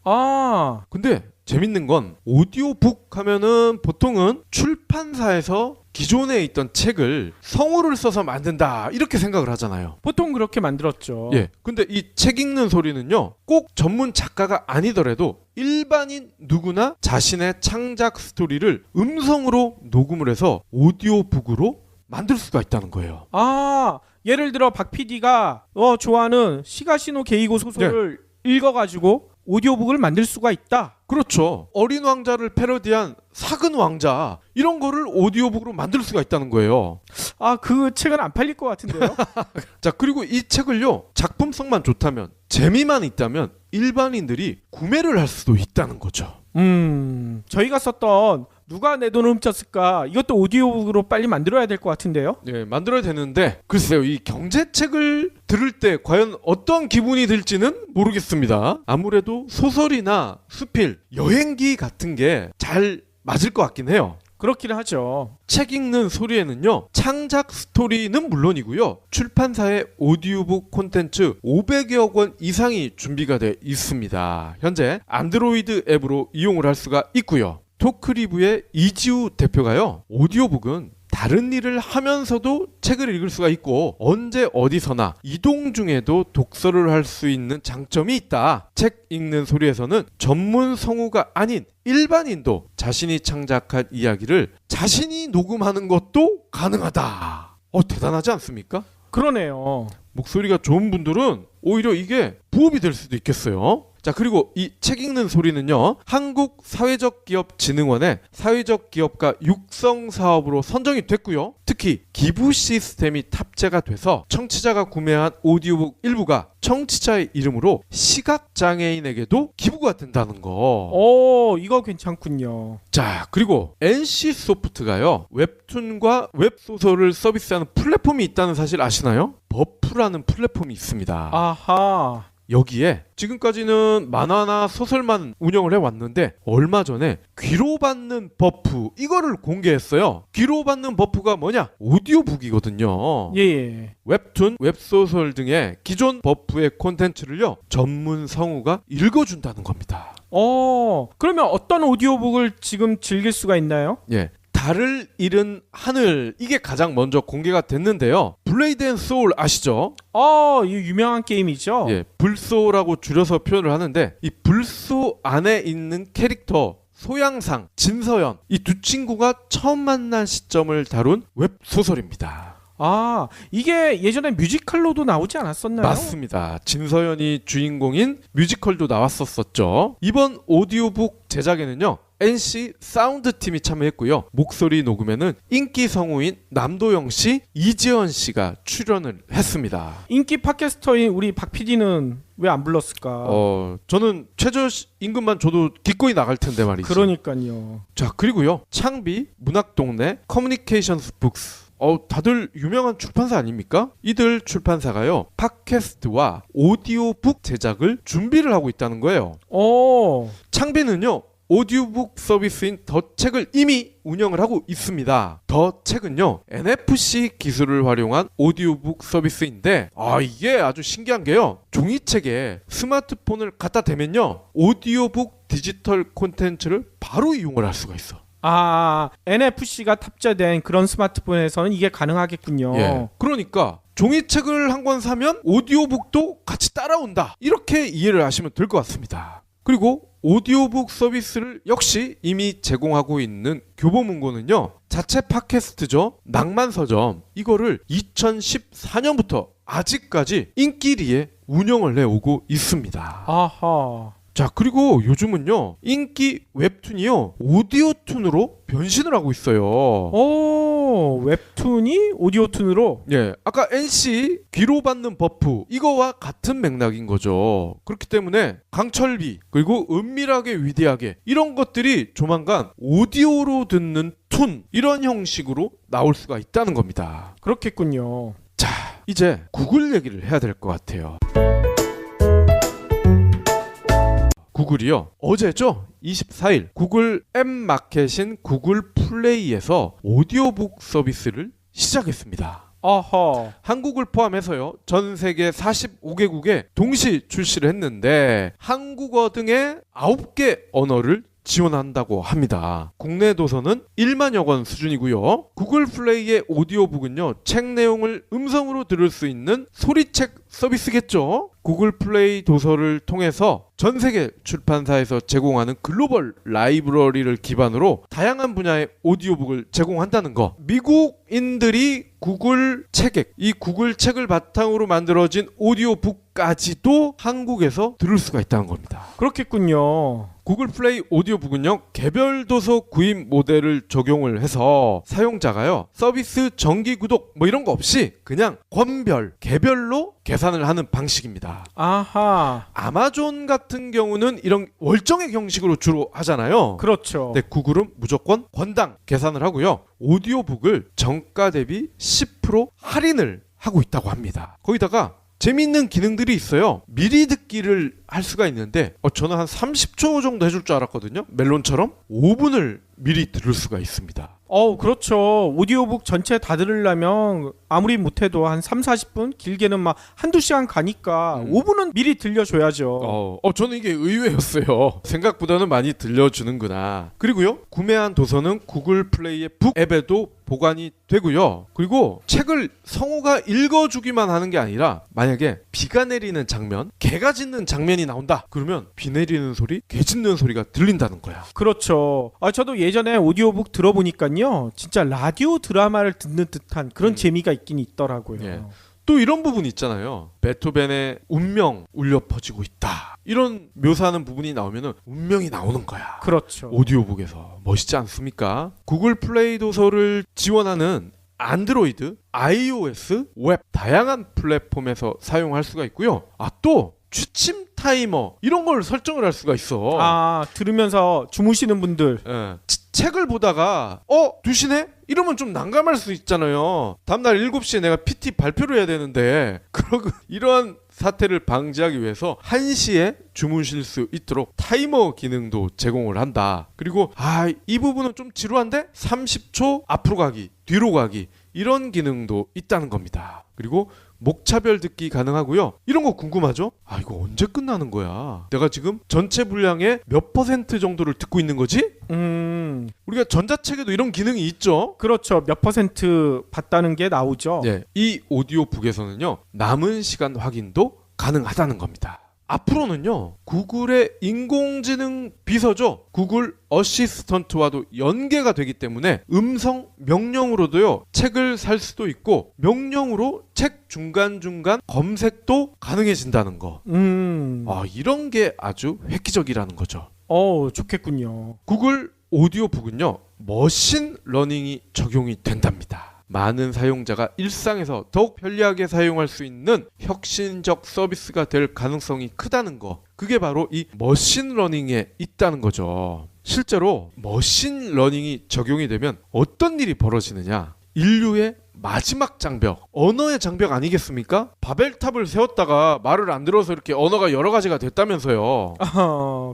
근데 재밌는 건 오디오북 하면은 보통은 출판사에서 기존에 있던 책을 성우를 써서 만든다 이렇게 생각을 하잖아요. 보통 그렇게 만들었죠. 예. 근데 이 책 읽는 소리는요 꼭 전문 작가가 아니더라도 일반인 누구나 자신의 창작 스토리를 음성으로 녹음을 해서 오디오북으로 만들 수가 있다는 거예요. 예를 들어 박 PD가 좋아하는 시가시노 게이고 소설을 읽어가지고 오디오북을 만들 수가 있다. 그렇죠. 어린 왕자를 패러디한 사근 왕자 이런 거를 오디오북으로 만들 수가 있다는 거예요. 그 책은 안 팔릴 것 같은데요. 자, 그리고 이 책을요 작품성만 좋다면 재미만 있다면 일반인들이 구매를 할 수도 있다는 거죠. 저희가 썼던 누가 내 돈을 훔쳤을까 이것도 오디오북으로 빨리 만들어야 될 것 같은데요. 네, 만들어야 되는데 글쎄요 이 경제책을 들을 때 과연 어떤 기분이 들지는 모르겠습니다. 아무래도 소설이나 수필, 여행기 같은 게 잘 맞을 것 같긴 해요. 그렇기는 하죠. 책 읽는 소리에는요 창작 스토리는 물론이고요 출판사의 오디오북 콘텐츠 500여억 원 이상이 준비가 돼 있습니다. 현재 안드로이드 앱으로 이용을 할 수가 있고요. 토크리브의 이지우 대표가요 오디오북은 다른 일을 하면서도 책을 읽을 수가 있고 언제 어디서나 이동 중에도 독서를 할 수 있는 장점이 있다. 책 읽는 소리에서는 전문 성우가 아닌 일반인도 자신이 창작한 이야기를 자신이 녹음하는 것도 가능하다. 대단하지 않습니까? 그러네요. 목소리가 좋은 분들은 오히려 이게 부업이 될 수도 있겠어요. 자, 그리고 이 책 읽는 소리는요 한국사회적기업진흥원의 사회적 기업가 육성 사업으로 선정이 됐고요. 특히 기부 시스템이 탑재가 돼서 청취자가 구매한 오디오북 일부가 청취자의 이름으로 시각장애인에게도 기부가 된다는 거. 이거 괜찮군요. 자, 그리고 NC소프트가요 웹툰과 웹소설을 서비스하는 플랫폼이 있다는 사실 아시나요? 버프라는 플랫폼이 있습니다. 아하. 여기에 지금까지는 만화나 소설만 운영을 해왔는데 얼마 전에 귀로 받는 버프 이거를 공개했어요. 귀로 받는 버프가 뭐냐? 오디오북이거든요. 예. 웹툰, 웹소설 등의 기존 버프의 콘텐츠를요 전문 성우가 읽어준다는 겁니다. 그러면 어떤 오디오북을 지금 즐길 수가 있나요? 예. 달을 잃은 하늘 이게 가장 먼저 공개가 됐는데요. 블레이드 앤 소울 아시죠? 이 유명한 게임이죠. 예, 불소라고 줄여서 표현을 하는데 이 불소 안에 있는 캐릭터 소양상, 진서연 이 두 친구가 처음 만난 시점을 다룬 웹소설입니다. 이게 예전에 뮤지컬로도 나오지 않았었나요? 맞습니다. 진서연이 주인공인 뮤지컬도 나왔었죠. 이번 오디오북 제작에는요. NC 사운드 팀이 참여했고요. 목소리 녹음에는 인기 성우인 남도영 씨, 이지연 씨가 출연을 했습니다. 인기 팟캐스터인 우리 박 PD는 왜 안 불렀을까? 저는 최저 임금만 줘도 기꺼이 나갈 텐데 말이죠. 그러니까요. 자, 그리고요. 창비, 문학동네, 커뮤니케이션스 북스. 다들 유명한 출판사 아닙니까? 이들 출판사가요. 팟캐스트와 오디오북 제작을 준비를 하고 있다는 거예요. 창비는요. 오디오북 서비스인 더책을 이미 운영을 하고 있습니다. 더책은요 NFC 기술을 활용한 오디오북 서비스인데 이게 아주 신기한 게요. 종이책에 스마트폰을 갖다 대면요 오디오북 디지털 콘텐츠를 바로 이용을 할 수가 있어. NFC가 탑재된 그런 스마트폰에서는 이게 가능하겠군요. 예. 그러니까 종이책을 한 권 사면 오디오북도 같이 따라온다. 이렇게 이해를 하시면 될 것 같습니다. 그리고 오디오북 서비스를 역시 이미 제공하고 있는 교보문고는요. 자체 팟캐스트죠. 낭만서점 이거를 2014년부터 아직까지 인기리에 운영을 해오고 있습니다. 자, 그리고 요즘은요. 인기 웹툰이요. 오디오툰으로 변신을 하고 있어요. 웹툰이 오디오툰으로? 예, 아까 NC 귀로 받는 버프 이거와 같은 맥락인 거죠. 그렇기 때문에 강철비 그리고 은밀하게 위대하게 이런 것들이 조만간 오디오로 듣는 툰 이런 형식으로 나올 수가 있다는 겁니다. 그렇겠군요. 자, 이제 구글 얘기를 해야 될 것 같아요. 구글이요. 어제죠. 24일 구글 앱 마켓인 구글 플레이에서 오디오북 서비스를 시작했습니다. 한국을 포함해서요. 전 세계 45개국에 동시 출시를 했는데 한국어 등의 9개 언어를 지원한다고 합니다. 국내 도서는 1만여 권 수준이고요. 구글 플레이의 오디오북은요. 책 내용을 음성으로 들을 수 있는 소리책 서비스겠죠. 구글 플레이 도서를 통해서 전 세계 출판사에서 제공하는 글로벌 라이브러리를 기반으로 다양한 분야의 오디오북을 제공한다는 거. 미국인들이 구글 책액, 이 구글 책을 바탕으로 만들어진 오디오북까지도 한국에서 들을 수가 있다는 겁니다. 그렇겠군요. 구글 플레이 오디오북은요. 개별 도서 구입 모델을 적용을 해서 사용자가요. 서비스 정기 구독 뭐 이런 거 없이 그냥 권별, 개별로 계산을 하는 방식입니다. 아마존 같은 경우는 이런 월정액 형식으로 주로 하잖아요. 그렇죠. 네, 구글은 무조건 권당 계산을 하고요. 오디오북을 정가 대비 10% 할인을 하고 있다고 합니다. 거기다가 재미있는 기능들이 있어요. 미리 듣기를 할 수가 있는데 저는 한 30초 정도 해줄 줄 알았거든요. 멜론처럼 5분을 미리 들을 수가 있습니다. 그렇죠. 오디오북 전체 다 들으려면 아무리 못해도 한 3-40분? 길게는 막 한두 시간 가니까 5분은 미리 들려줘야죠. 저는 이게 의외였어요. 생각보다는 많이 들려주는구나. 그리고요. 구매한 도서는 구글 플레이의 북 앱에도 보관이 되고요. 그리고 책을 성우가 읽어주기만 하는 게 아니라 만약에 비가 내리는 장면, 개가 짖는 장면이 나온다. 그러면 비 내리는 소리, 개 짖는 소리가 들린다는 거야. 그렇죠. 저도 예전에 오디오북 들어보니까요. 진짜 라디오 드라마를 듣는 듯한 그런 재미가 있긴 있더라고요. 예. 또 이런 부분 있잖아요. 베토벤의 운명 울려 퍼지고 있다. 이런 묘사하는 부분이 나오면 운명이 나오는 거야. 그렇죠. 오디오북에서. 멋있지 않습니까? 구글 플레이 도서를 지원하는 안드로이드, iOS, 웹 다양한 플랫폼에서 사용할 수가 있고요. 또 취침 타이머 이런 걸 설정을 할 수가 있어. 들으면서 주무시는 분들. 예. 책을 보다가 2시네? 이러면 좀 난감할 수 있잖아요. 다음날 7시에 내가 PT 발표를 해야 되는데 그러고 이런 사태를 방지하기 위해서 1시에 주무실 수 있도록 타이머 기능도 제공을 한다. 그리고 이 부분은 좀 지루한데 30초 앞으로 가기, 뒤로 가기 이런 기능도 있다는 겁니다. 그리고 목차별 듣기 가능하고요. 이런 거 궁금하죠? 이거 언제 끝나는 거야? 내가 지금 전체 분량의 몇 % 정도를 듣고 있는 거지? 우리가 전자책에도 이런 기능이 있죠. 그렇죠. 몇 퍼센트 봤다는 게 나오죠. 네, 이 오디오북에서는요. 남은 시간 확인도 가능하다는 겁니다. 앞으로는요. 구글의 인공지능 비서죠. 구글 어시스턴트와도 연계가 되기 때문에 음성 명령으로도요. 책을 살 수도 있고 명령으로 책 중간중간 검색도 가능해진다는 거. 이런 게 아주 획기적이라는 거죠. 좋겠군요. 구글 오디오북은요. 머신 러닝이 적용이 된답니다. 많은 사용자가 일상에서 더욱 편리하게 사용할 수 있는 혁신적 서비스가 될 가능성이 크다는 거. 그게 바로 이 머신 러닝에 있다는 거죠. 실제로 머신 러닝이 적용이 되면 어떤 일이 벌어지느냐? 인류의 마지막 장벽, 언어의 장벽 아니겠습니까? 바벨탑을 세웠다가 말을 안 들어서 이렇게 언어가 여러 가지가 됐다면서요.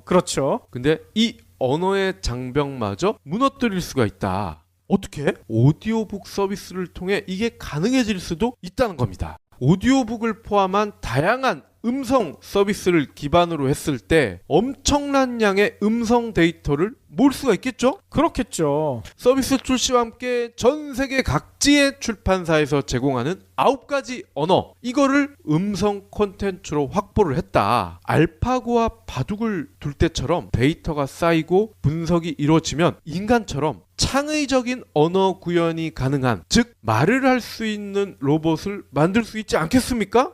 그렇죠. 근데 이 언어의 장벽마저 무너뜨릴 수가 있다. 어떻게? 오디오북 서비스를 통해 이게 가능해질 수도 있다는 겁니다. 오디오북을 포함한 다양한 음성 서비스를 기반으로 했을 때 엄청난 양의 음성 데이터를 모을 수가 있겠죠? 그렇겠죠. 서비스 출시와 함께 전 세계 각지의 출판사에서 제공하는 9가지 언어, 이거를 음성 콘텐츠로 확보를 했다. 알파고와 바둑을 둘 때처럼 데이터가 쌓이고 분석이 이루어지면 인간처럼 창의적인 언어 구현이 가능한, 즉 말을 할 수 있는 로봇을 만들 수 있지 않겠습니까?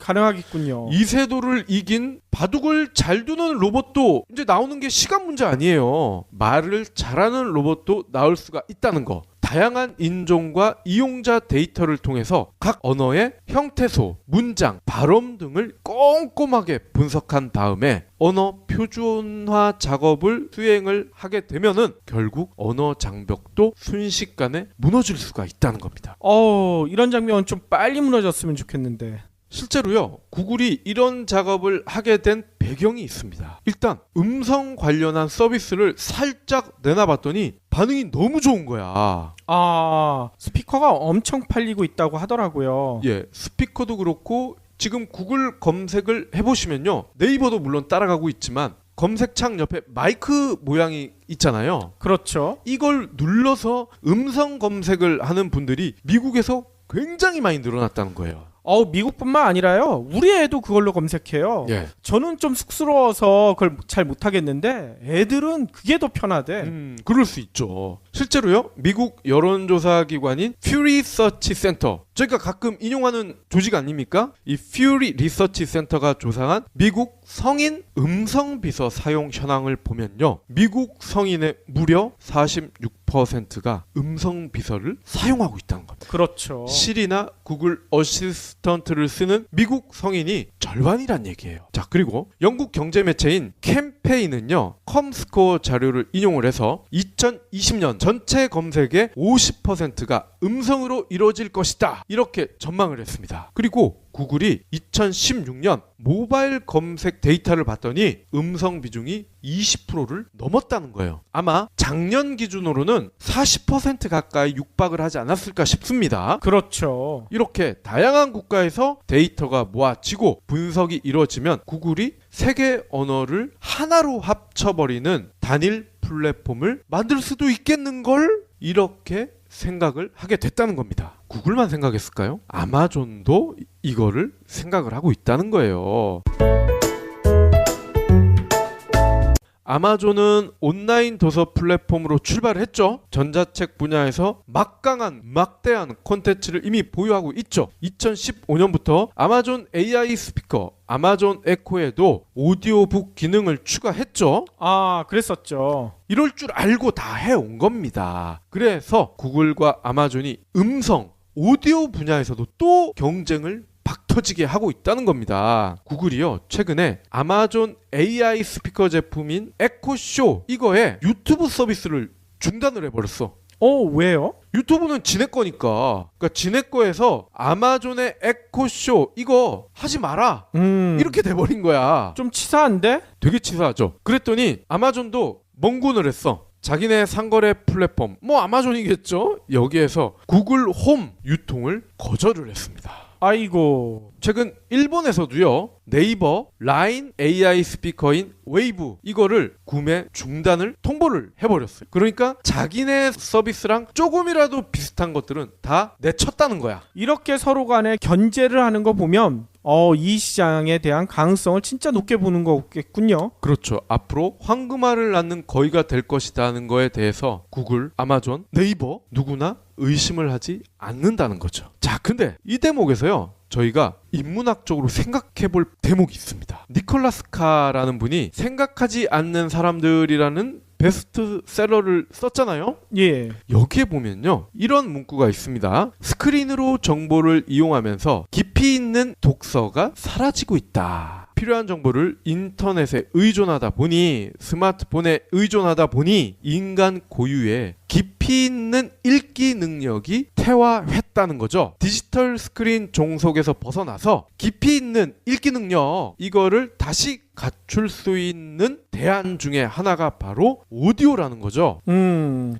가능하겠군요. 이세돌을 이긴 바둑을 잘 두는 로봇도 이제 나오는 게 시간 문제 아니에요. 말을 잘하는 로봇도 나올 수가 있다는 거. 다양한 인종과 이용자 데이터를 통해서 각 언어의 형태소, 문장, 발음 등을 꼼꼼하게 분석한 다음에 언어 표준화 작업을 수행을 하게 되면은 결국 언어 장벽도 순식간에 무너질 수가 있다는 겁니다. 이런 장면 좀 빨리 무너졌으면 좋겠는데. 실제로요, 구글이 이런 작업을 하게 된 배경이 있습니다. 일단 음성 관련한 서비스를 살짝 내놔봤더니 반응이 너무 좋은 거야. 스피커가 엄청 팔리고 있다고 하더라고요. 예, 스피커도 그렇고 지금 구글 검색을 해보시면요, 네이버도 물론 따라가고 있지만 검색창 옆에 마이크 모양이 있잖아요. 그렇죠. 이걸 눌러서 음성 검색을 하는 분들이 미국에서 굉장히 많이 늘어났다는 거예요. 미국뿐만 아니라요. 우리 애도 그걸로 검색해요. 예. 저는 좀 쑥스러워서 그걸 잘 못하겠는데 애들은 그게 더 편하대. 그럴 수 있죠. 실제로요, 미국 여론조사 기관인 퓨리 서치 센터, 저희가 가끔 인용하는 조직 아닙니까? 이 퓨리 리서치 센터가 조사한 미국 성인 음성 비서 사용 현황을 보면요, 미국 성인의 무려 46%가 음성 비서를 사용하고 있다는 겁니다. 그렇죠. 시리나 구글 어시스턴트를 쓰는 미국 성인이 절반이란 얘기예요. 자, 그리고 영국 경제 매체인 캠페인은요, 컴스코어 자료를 인용을 해서 2020년 전체 검색의 50%가 음성으로 이루어질 것이다, 이렇게 전망을 했습니다. 그리고 구글이 2016년 모바일 검색 데이터를 봤더니 음성 비중이 20%를 넘었다는 거예요. 아마 작년 기준으로는 40% 가까이 육박을 하지 않았을까 싶습니다. 그렇죠. 이렇게 다양한 국가에서 데이터가 모아지고 분석이 이루어지면 구글이 세계 언어를 하나로 합쳐버리는 단일 플랫폼을 만들 수도 있겠는걸? 이렇게 생각을 하게 됐다는 겁니다. 구글만 생각했을까요? 아마존도 이거를 생각을 하고 있다는 거예요. 아마존은 온라인 도서 플랫폼으로 출발을 했죠. 전자책 분야에서 막대한 콘텐츠를 이미 보유하고 있죠. 2015년부터 아마존 AI 스피커, 아마존 에코에도 오디오북 기능을 추가했죠. 그랬었죠. 이럴 줄 알고 다 해온 겁니다. 그래서 구글과 아마존이 음성, 오디오 분야에서도 또 경쟁을 박터지게 하고 있다는 겁니다. 구글이요, 최근에 아마존 AI 스피커 제품인 에코쇼, 이거에 유튜브 서비스를 중단을 해버렸어. 왜요? 유튜브는 지네 거니까. 그러니까 지네 거에서 아마존의 에코쇼 이거 하지 마라. 이렇게 돼버린 거야. 좀 치사한데? 되게 치사하죠. 그랬더니 아마존도 멍군을 했어. 자기네 상거래 플랫폼 뭐 아마존이겠죠. 여기에서 구글 홈 유통을 거절을 했습니다. 아이고. 최근 일본에서도요. 네이버 라인 AI 스피커인 웨이브 이거를 구매 중단을 통보를 해버렸어요. 그러니까 자기네 서비스랑 조금이라도 비슷한 것들은 다 내쳤다는 거야. 이렇게 서로 간에 견제를 하는 거 보면 이 시장에 대한 가능성을 진짜 높게 보는 거겠군요. 그렇죠. 앞으로 황금알을 낳는 거위가 될 것이라는 거에 대해서 구글, 아마존, 네이버 누구나 의심을 하지 않는다는 거죠. 자, 근데 이 대목에서요. 저희가 인문학적으로 생각해 볼 대목이 있습니다. 니콜라스 카라는 분이 생각하지 않는 사람들이라는 베스트셀러를 썼잖아요. 예. 여기에 보면요. 이런 문구가 있습니다. 스크린으로 정보를 이용하면서 깊이 있는 독서가 사라지고 있다. 필요한 정보를 인터넷에 의존하다 보니 스마트폰에 의존하다 보니 인간 고유의 깊이 있는 읽기 능력이 퇴화했다는 거죠. 디지털 스크린 종속에서 벗어나서 깊이 있는 읽기 능력 이거를 다시 갖출 수 있는 대안 중에 하나가 바로 오디오라는 거죠.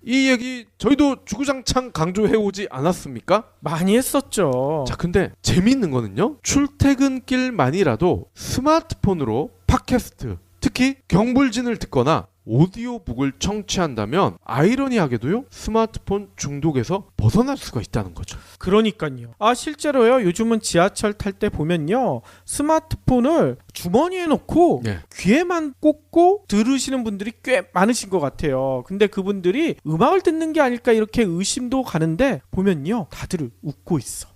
이 얘기 저희도 주구장창 강조해오지 않았습니까? 많이 했었죠. 자, 근데 재미있는 거는요. 출퇴근길만이라도 스마트폰으로 팟캐스트, 특히 경불진을 듣거나 오디오북을 청취한다면 아이러니하게도요. 스마트폰 중독에서 벗어날 수가 있다는 거죠. 그러니까요. 실제로요. 요즘은 지하철 탈 때 보면요. 스마트폰을 주머니에 넣고 네. 귀에만 꽂고 들으시는 분들이 꽤 많으신 것 같아요. 근데 그분들이 음악을 듣는 게 아닐까 이렇게 의심도 가는데 보면요. 다들 웃고 있어.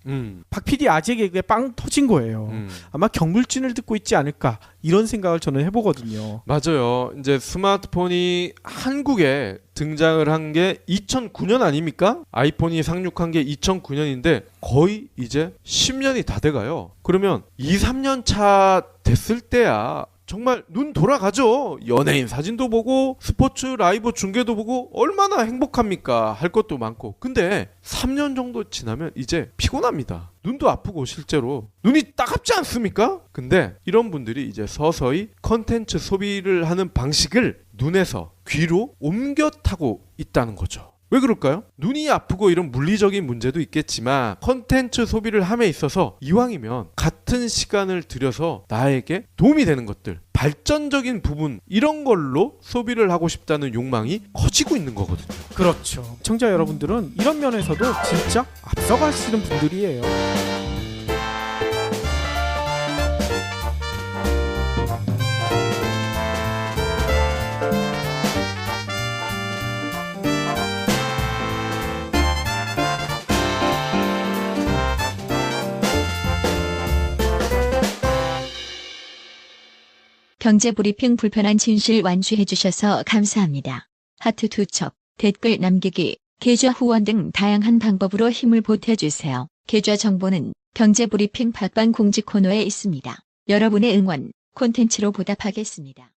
박 PD 아재 개그에 빵 터진 거예요. 아마 경불진을 듣고 있지 않을까 이런 생각을 저는 해보거든요. 맞아요. 이제 스마트폰이 한국에 등장을 한 게 2009년 아닙니까? 아이폰이 상륙한 게 2009년인데 거의 이제 10년이 다 돼가요. 그러면 2, 3년 차 됐을 때야 정말 눈 돌아가죠. 연예인 사진도 보고 스포츠 라이브 중계도 보고 얼마나 행복합니까? 할 것도 많고. 근데 3년 정도 지나면 이제 피곤합니다. 눈도 아프고 실제로 눈이 따갑지 않습니까? 근데 이런 분들이 이제 서서히 컨텐츠 소비를 하는 방식을 눈에서 귀로 옮겨 타고 있다는 거죠. 왜 그럴까요? 눈이 아프고 이런 물리적인 문제도 있겠지만 컨텐츠 소비를 함에 있어서 이왕이면 같은 시간을 들여서 나에게 도움이 되는 것들, 발전적인 부분 이런 걸로 소비를 하고 싶다는 욕망이 커지고 있는 거거든요. 그렇죠. 시청자 여러분들은 이런 면에서도 진짜 앞서가시는 분들이에요. 경제브리핑 불편한 진실 완수해주셔서 감사합니다. 하트 2첩, 댓글 남기기, 계좌 후원 등 다양한 방법으로 힘을 보태주세요. 계좌 정보는 경제브리핑 팟빵 공지 코너에 있습니다. 여러분의 응원, 콘텐츠로 보답하겠습니다.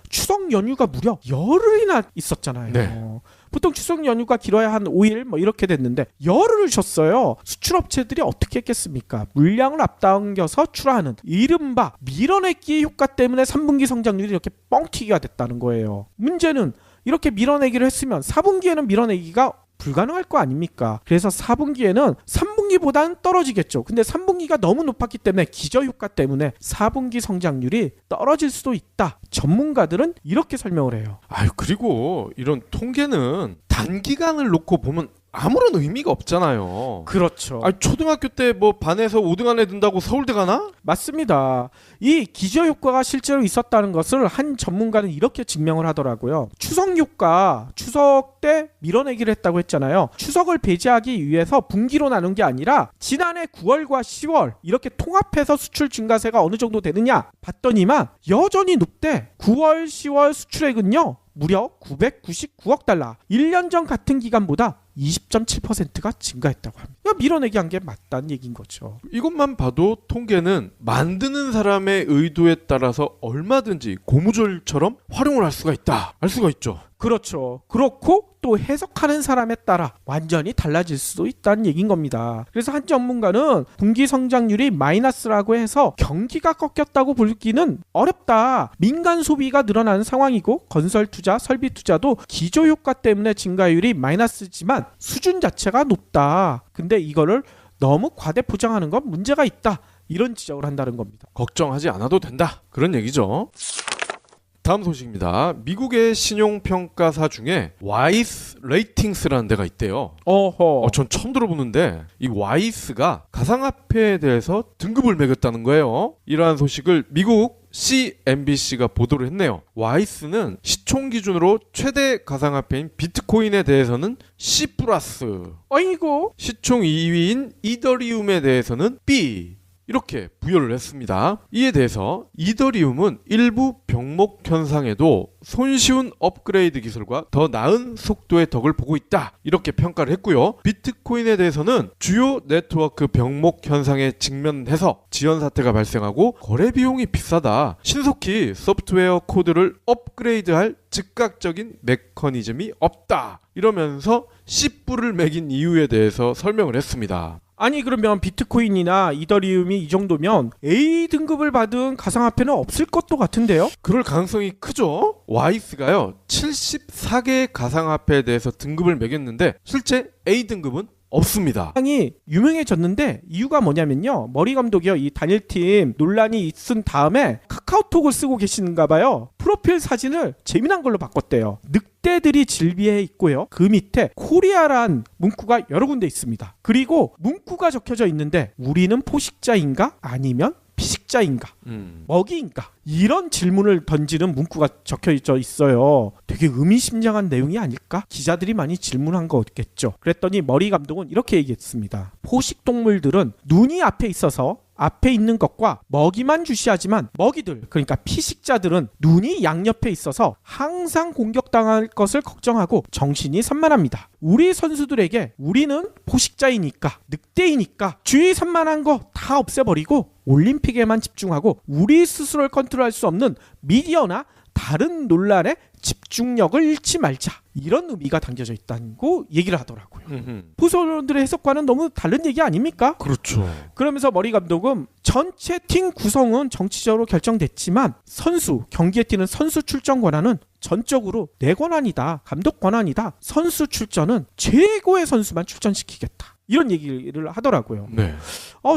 추석 연휴가 무려 열흘이나 있었잖아요. 네. 보통 추석 연휴가 길어야 한 5일 뭐 이렇게 됐는데 열흘을 쉬었어요. 수출업체들이 어떻게 했겠습니까? 물량을 앞당겨서 출하하는 이른바 밀어내기 효과 때문에 3분기 성장률이 이렇게 뻥튀기가 됐다는 거예요. 문제는 이렇게 밀어내기를 했으면 4분기에는 밀어내기가 불가능할 거 아닙니까? 그래서 4분기에는 3분기보다는 떨어지겠죠. 근데 3분기가 너무 높았기 때문에 기저효과 때문에 4분기 성장률이 떨어질 수도 있다. 전문가들은 이렇게 설명을 해요. 그리고 이런 통계는 단기간을 놓고 보면 아무런 의미가 없잖아요. 그렇죠. 초등학교 때 뭐 반에서 5등 안에 든다고 서울대 가나? 맞습니다. 이 기저효과가 실제로 있었다는 것을 한 전문가는 이렇게 증명을 하더라고요. 추석효과, 추석 때 밀어내기를 했다고 했잖아요. 추석을 배제하기 위해서 분기로 나눈 게 아니라 지난해 9월과 10월 이렇게 통합해서 수출 증가세가 어느 정도 되느냐 봤더니만 여전히 높대. 9월, 10월 수출액은요. 무려 999억 달러. 1년 전 같은 기간보다 20.7%가 증가했다고 합니다. 밀어내기 한 게 맞다는 얘기인 거죠. 이것만 봐도 통계는 만드는 사람의 의도에 따라서 얼마든지 고무줄처럼 활용을 할 수가 있다. 알 수가 있죠. 그렇죠. 그렇고 또 해석하는 사람에 따라 완전히 달라질 수도 있다는 얘기인 겁니다. 그래서 한 전문가는 분기 성장률이 마이너스라고 해서 경기가 꺾였다고 보기는 어렵다. 민간 소비가 늘어나는 상황이고 건설 투자, 설비 투자도 기조 효과 때문에 증가율이 마이너스지만 수준 자체가 높다. 근데 이거를 너무 과대 포장하는 건 문제가 있다. 이런 지적을 한다는 겁니다. 걱정하지 않아도 된다. 그런 얘기죠. 다음 소식입니다. 미국의 신용평가사 중에 와이스 레이팅스라는 데가 있대요. 어허. 전 처음 들어보는데 이 와이스가 가상화폐에 대해서 등급을 매겼다는 거예요. 이러한 소식을 미국 CNBC가 보도를 했네요. 와이스는 시총 기준으로 최대 가상화폐인 비트코인에 대해서는 C+, 어이고. 시총 2위인 이더리움에 대해서는 B 이렇게 부여를 했습니다. 이에 대해서 이더리움은 일부 병목 현상에도 손쉬운 업그레이드 기술과 더 나은 속도의 덕을 보고 있다. 이렇게 평가를 했고요. 비트코인에 대해서는 주요 네트워크 병목 현상에 직면해서 지연 사태가 발생하고 거래 비용이 비싸다. 신속히 소프트웨어 코드를 업그레이드할 즉각적인 메커니즘이 없다. 이러면서 C뿔을 매긴 이유에 대해서 설명을 했습니다. 아니 그러면 비트코인이나 이더리움이 이 정도면 A 등급을 받은 가상화폐는 없을 것도 같은데요? 그럴 가능성이 크죠. 와이스가요 74개의 가상화폐에 대해서 등급을 매겼는데 실제 A 등급은 없습니다. 상당히 유명해졌는데 이유가 뭐냐면요. 머리 감독이요. 이 단일팀 논란이 있은 다음에 카카오톡을 쓰고 계시는가 봐요. 프로필 사진을 재미난 걸로 바꿨대요. 늑대들이 질비해 있고요. 그 밑에 코리아란 문구가 여러 군데 있습니다. 그리고 문구가 적혀져 있는데 우리는 포식자인가? 아니면 피식자인가? 먹이인가? 이런 질문을 던지는 문구가 적혀져 있어요. 되게 의미심장한 내용이 아닐까? 기자들이 많이 질문한 거겠죠. 그랬더니 머리 감독은 이렇게 얘기했습니다. 포식동물들은 눈이 앞에 있어서 앞에 있는 것과 먹이만 주시하지만 먹이들, 그러니까 피식자들은 눈이 양옆에 있어서 항상 공격당할 것을 걱정하고 정신이 산만합니다. 우리 선수들에게 우리는 포식자이니까, 늑대이니까 주의 산만한 거 다 없애버리고 올림픽에만 집중하고 우리 스스로를 컨트롤할 수 없는 미디어나 다른 논란에 집중력을 잃지 말자. 이런 의미가 담겨져 있다고 얘기를 하더라고요. 후소론들의 해석과는 너무 다른 얘기 아닙니까? 그렇죠. 그러면서 머리 감독은 전체 팀 구성은 정치적으로 결정됐지만 선수, 경기에 뛰는 선수 출전 권한은 전적으로 내 권한이다. 감독 권한이다. 선수 출전은 최고의 선수만 출전시키겠다. 이런 얘기를 하더라고요. 네.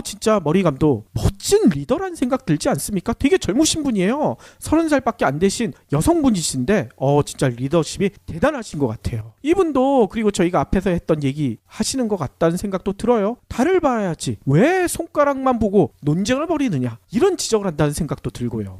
진짜 머리 감독 멋진 리더라는 생각 들지 않습니까? 되게 젊으신 분이에요. 30살밖에 안 되신 여성분이신데 진짜 리더십이 대단하신 것 같아요. 이분도 그리고 저희가 앞에서 했던 얘기 하시는 것 같다는 생각도 들어요. 달을 봐야지 왜 손가락만 보고 논쟁을 벌이느냐 이런 지적을 한다는 생각도 들고요.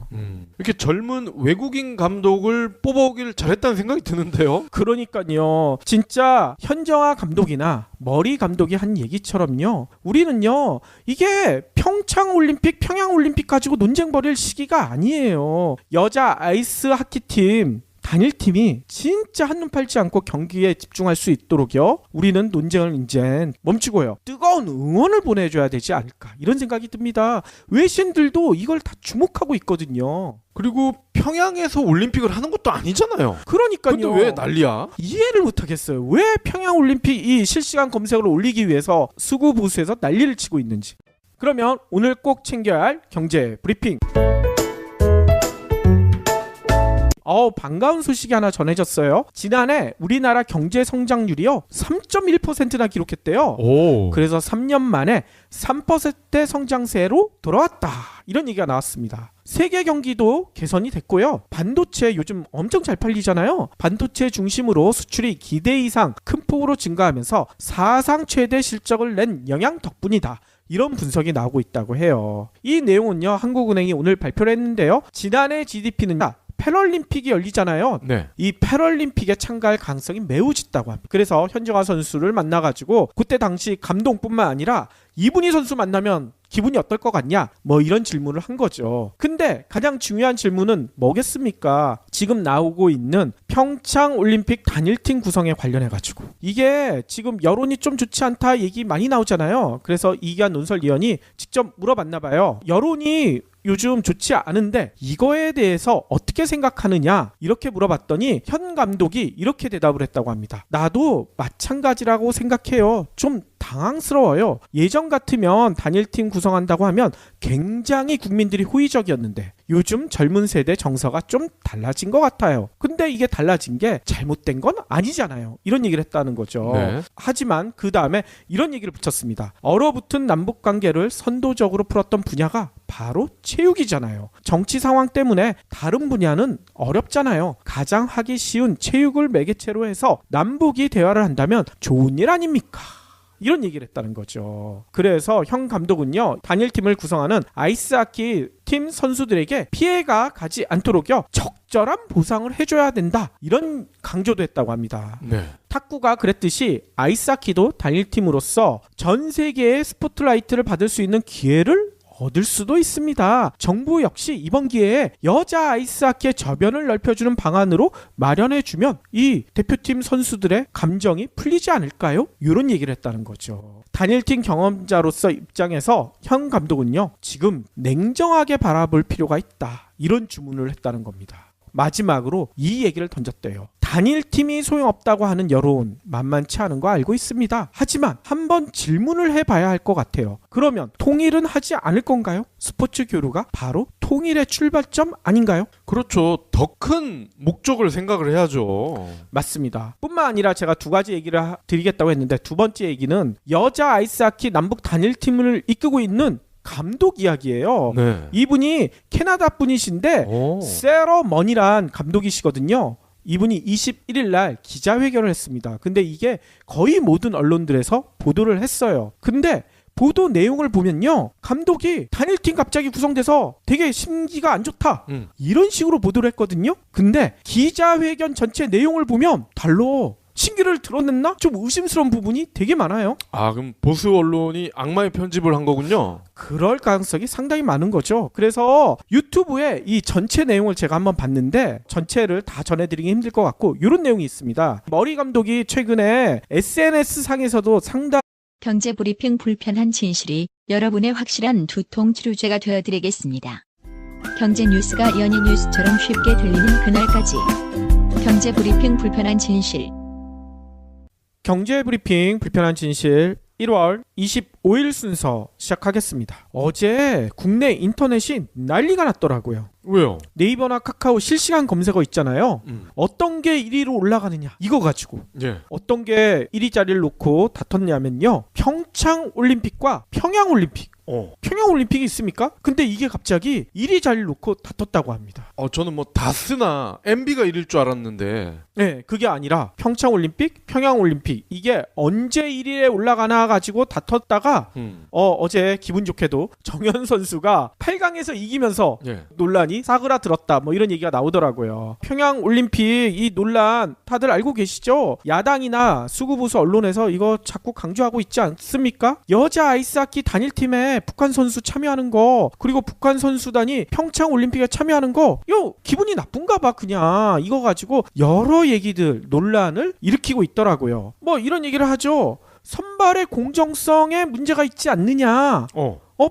이렇게 젊은 외국인 감독을 뽑아오길 잘했다는 생각이 드는데요. 그러니까요. 진짜 현정아 감독이나 머리 감독이 한 얘기처럼요. 우리는요. 이게 평창올림픽, 평양올림픽 가지고 논쟁 벌일 시기가 아니에요. 여자 아이스 하키팀 단일팀이 진짜 한눈 팔지 않고 경기에 집중할 수 있도록요. 우리는 논쟁을 이제 멈추고요. 뜨거운 응원을 보내줘야 되지 않을까 이런 생각이 듭니다. 외신들도 이걸 다 주목하고 있거든요. 그리고 평양에서 올림픽을 하는 것도 아니잖아요. 그러니까요. 근데 왜 난리야? 이해를 못하겠어요. 왜 평양올림픽이 실시간 검색어를 올리기 위해서 수구부수에서 난리를 치고 있는지. 그러면 오늘 꼭 챙겨야 할 경제 브리핑. 반가운 소식이 하나 전해졌어요. 지난해 우리나라 경제 성장률이요 3.1%나 기록했대요. 그래서 3년 만에 3%대 성장세로 돌아왔다. 이런 얘기가 나왔습니다. 세계 경기도 개선이 됐고요. 반도체 요즘 엄청 잘 팔리잖아요. 반도체 중심으로 수출이 기대 이상 큰 폭으로 증가하면서 사상 최대 실적을 낸 영향 덕분이다. 이런 분석이 나오고 있다고 해요. 이 내용은요. 한국은행이 오늘 발표를 했는데요. 지난해 GDP는 패럴림픽이 열리잖아요. 네. 이 패럴림픽에 참가할 가능성이 매우 짙다고 합니다. 그래서 현정아 선수를 만나가지고 그때 당시 감동뿐만 아니라 이분이 선수 만나면 기분이 어떨 것 같냐? 이런 질문을 한 거죠. 근데 가장 중요한 질문은 뭐겠습니까? 지금 나오고 있는 평창올림픽 단일팀 구성에 관련해가지고 이게 지금 여론이 좀 좋지 않다 얘기 많이 나오잖아요. 그래서 이기한 논설위원이 직접 물어봤나 봐요. 여론이 요즘 좋지 않은데 이거에 대해서 어떻게 생각하느냐 이렇게 물어봤더니 현 감독이 이렇게 대답을 했다고 합니다. 나도 마찬가지라고 생각해요. 좀 당황스러워요. 예전 같으면 단일팀 구성한다고 하면 굉장히 국민들이 호의적이었는데 요즘 젊은 세대 정서가 좀 달라진 것 같아요. 근데 이게 달라진 게 잘못된 건 아니잖아요. 이런 얘기를 했다는 거죠. 네. 하지만 그 다음에 이런 얘기를 붙였습니다. 얼어붙은 남북 관계를 선도적으로 풀었던 분야가 바로 체육이잖아요. 정치 상황 때문에 다른 분야는 어렵잖아요. 가장 하기 쉬운 체육을 매개체로 해서 남북이 대화를 한다면 좋은 일 아닙니까? 이런 얘기를 했다는 거죠. 그래서 현 감독은요, 단일팀을 구성하는 아이스하키 팀 선수들에게 피해가 가지 않도록요, 적절한 보상을 해줘야 된다. 이런 강조도 했다고 합니다. 네. 탁구가 그랬듯이 아이스하키도 단일팀으로서 전 세계의 스포트라이트를 받을 수 있는 기회를 얻을 수도 있습니다. 정부 역시 이번 기회에 여자 아이스하키의 저변을 넓혀주는 방안으로 마련해주면 이 대표팀 선수들의 감정이 풀리지 않을까요? 이런 얘기를 했다는 거죠. 단일팀 경험자로서 입장에서 현 감독은요, 지금 냉정하게 바라볼 필요가 있다. 이런 주문을 했다는 겁니다. 마지막으로 이 얘기를 던졌대요. 단일팀이 소용없다고 하는 여론 만만치 않은 거 알고 있습니다. 하지만 한번 질문을 해봐야 할 것 같아요. 그러면 통일은 하지 않을 건가요? 스포츠 교류가 바로 통일의 출발점 아닌가요? 그렇죠. 더 큰 목적을 생각을 해야죠. 맞습니다. 뿐만 아니라 제가 두 가지 얘기를 드리겠다고 했는데 두 번째 얘기는 여자 아이스하키 남북 단일팀을 이끌고 있는 감독 이야기예요. 네. 이분이 캐나다 분이신데 세러머니란 감독이시거든요. 이분이 21일 날 기자회견을 했습니다. 근데 이게 거의 모든 언론들에서 보도를 했어요. 근데 보도 내용을 보면요, 감독이 단일팀 갑자기 구성돼서 되게 심기가 안 좋다, 이런 식으로 보도를 했거든요. 근데 기자회견 전체 내용을 보면 달로 신기를 드러냈나? 좀 의심스러운 부분이 되게 많아요. 아, 그럼 보수 언론이 악마의 편집을 한 거군요. 그럴 가능성이 상당히 많은 거죠. 그래서 유튜브에 이 전체 내용을 제가 한번 봤는데 전체를 다 전해드리기 힘들 것 같고 이런 내용이 있습니다. 머리 감독이 최근에 SNS 상에서도 상당히 경제 브리핑 불편한 진실이 여러분의 확실한 두통 치료제가 되어드리겠습니다. 경제 뉴스가 연예 뉴스처럼 쉽게 들리는 그날까지. 경제 브리핑 불편한 진실. 경제 브리핑 불편한 진실 1월 25일 순서 시작하겠습니다. 어제 국내 인터넷이 난리가 났더라고요. 왜요? 네이버나 카카오 실시간 검색어 있잖아요. 어떤 게 1위로 올라가느냐 이거 가지고 예. 어떤 게 1위 자리를 놓고 다퉜냐면요, 평창올림픽과 평양올림픽. 평양올림픽이 있습니까? 근데 이게 갑자기 1위 자리를 놓고 다퉜다고 합니다. 저는 뭐 다스나 MB가 이럴 줄 알았는데. 네, 그게 아니라 평창올림픽, 평양올림픽 이게 언제 1위에 올라가나 가지고 다퉜다가 어제 기분 좋게도 정현 선수가 8강에서 이기면서 예. 논란이 사그라들었다, 뭐 이런 얘기가 나오더라고요. 평양올림픽 이 논란 다들 알고 계시죠? 야당이나 수구보수 언론에서 이거 자꾸 강조하고 있지 않습니까? 여자 아이스하키 단일팀에 북한 선수 참여하는 거, 그리고 북한 선수단이 평창올림픽에 참여하는 거, 요 기분이 나쁜가 봐. 그냥 이거 가지고 여러 얘기들, 논란을 일으키고 있더라고요. 뭐 이런 얘기를 하죠. 선발의 공정성에 문제가 있지 않느냐.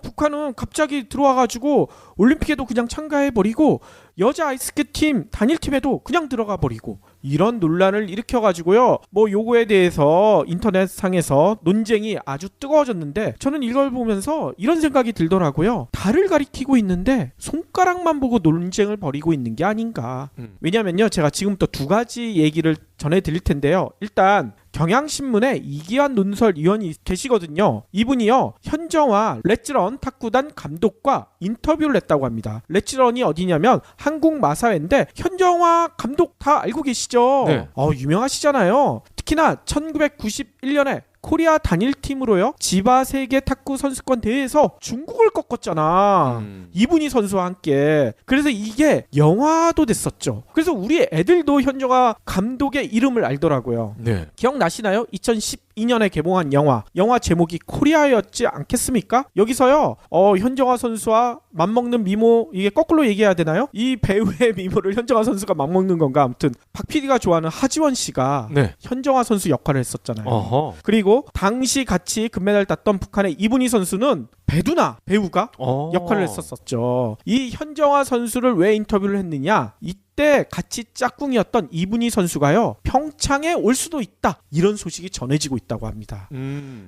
북한은 갑자기 들어와가지고 올림픽에도 그냥 참가해버리고 여자 아이스케 팀 단일팀에도 그냥 들어가 버리고 이런 논란을 일으켜가지고요, 뭐 요거에 대해서 인터넷상에서 논쟁이 아주 뜨거워졌는데 저는 이걸 보면서 이런 생각이 들더라고요. 달을 가리키고 있는데 손가락만 보고 논쟁을 벌이고 있는 게 아닌가. 왜냐면요, 제가 지금부터 두 가지 얘기를 전해드릴 텐데요. 일단 경향신문에 이기환 논설위원이 계시거든요. 이분이요, 현정화 레츠런 탁구단 감독과 인터뷰를 했다고 합니다. 레츠런이 어디냐면 한국 마사회인데 현정화 감독 다 알고 계시죠? 네. 유명하시잖아요. 특히나 1991년에 코리아 단일팀으로요, 지바 세계 탁구 선수권 대회에서 중국을 꺾었잖아. 이분이 선수와 함께. 그래서 이게 영화도 됐었죠. 그래서 우리 애들도 현정화 감독의 이름을 알더라고요. 네. 기억나시나요? 2012년에 개봉한 영화 제목이 코리아였지 않겠습니까? 여기서요, 현정화 선수와 맞먹는 미모, 이게 거꾸로 얘기해야 되나요? 이 배우의 미모를 현정화 선수가 맞먹는 건가? 아무튼 박 PD가 좋아하는 하지원 씨가 네. 현정화 선수 역할을 했었잖아요. 어허. 그리고 당시 같이 금메달 땄던 북한의 이분희 선수는 배두나 배우가 역할을 했었었죠. 이 현정화 선수를 왜 인터뷰를 했느냐? 이때 같이 짝꿍이었던 이분희 선수가요, 평창에 올 수도 있다, 이런 소식이 전해지고 있다고 합니다.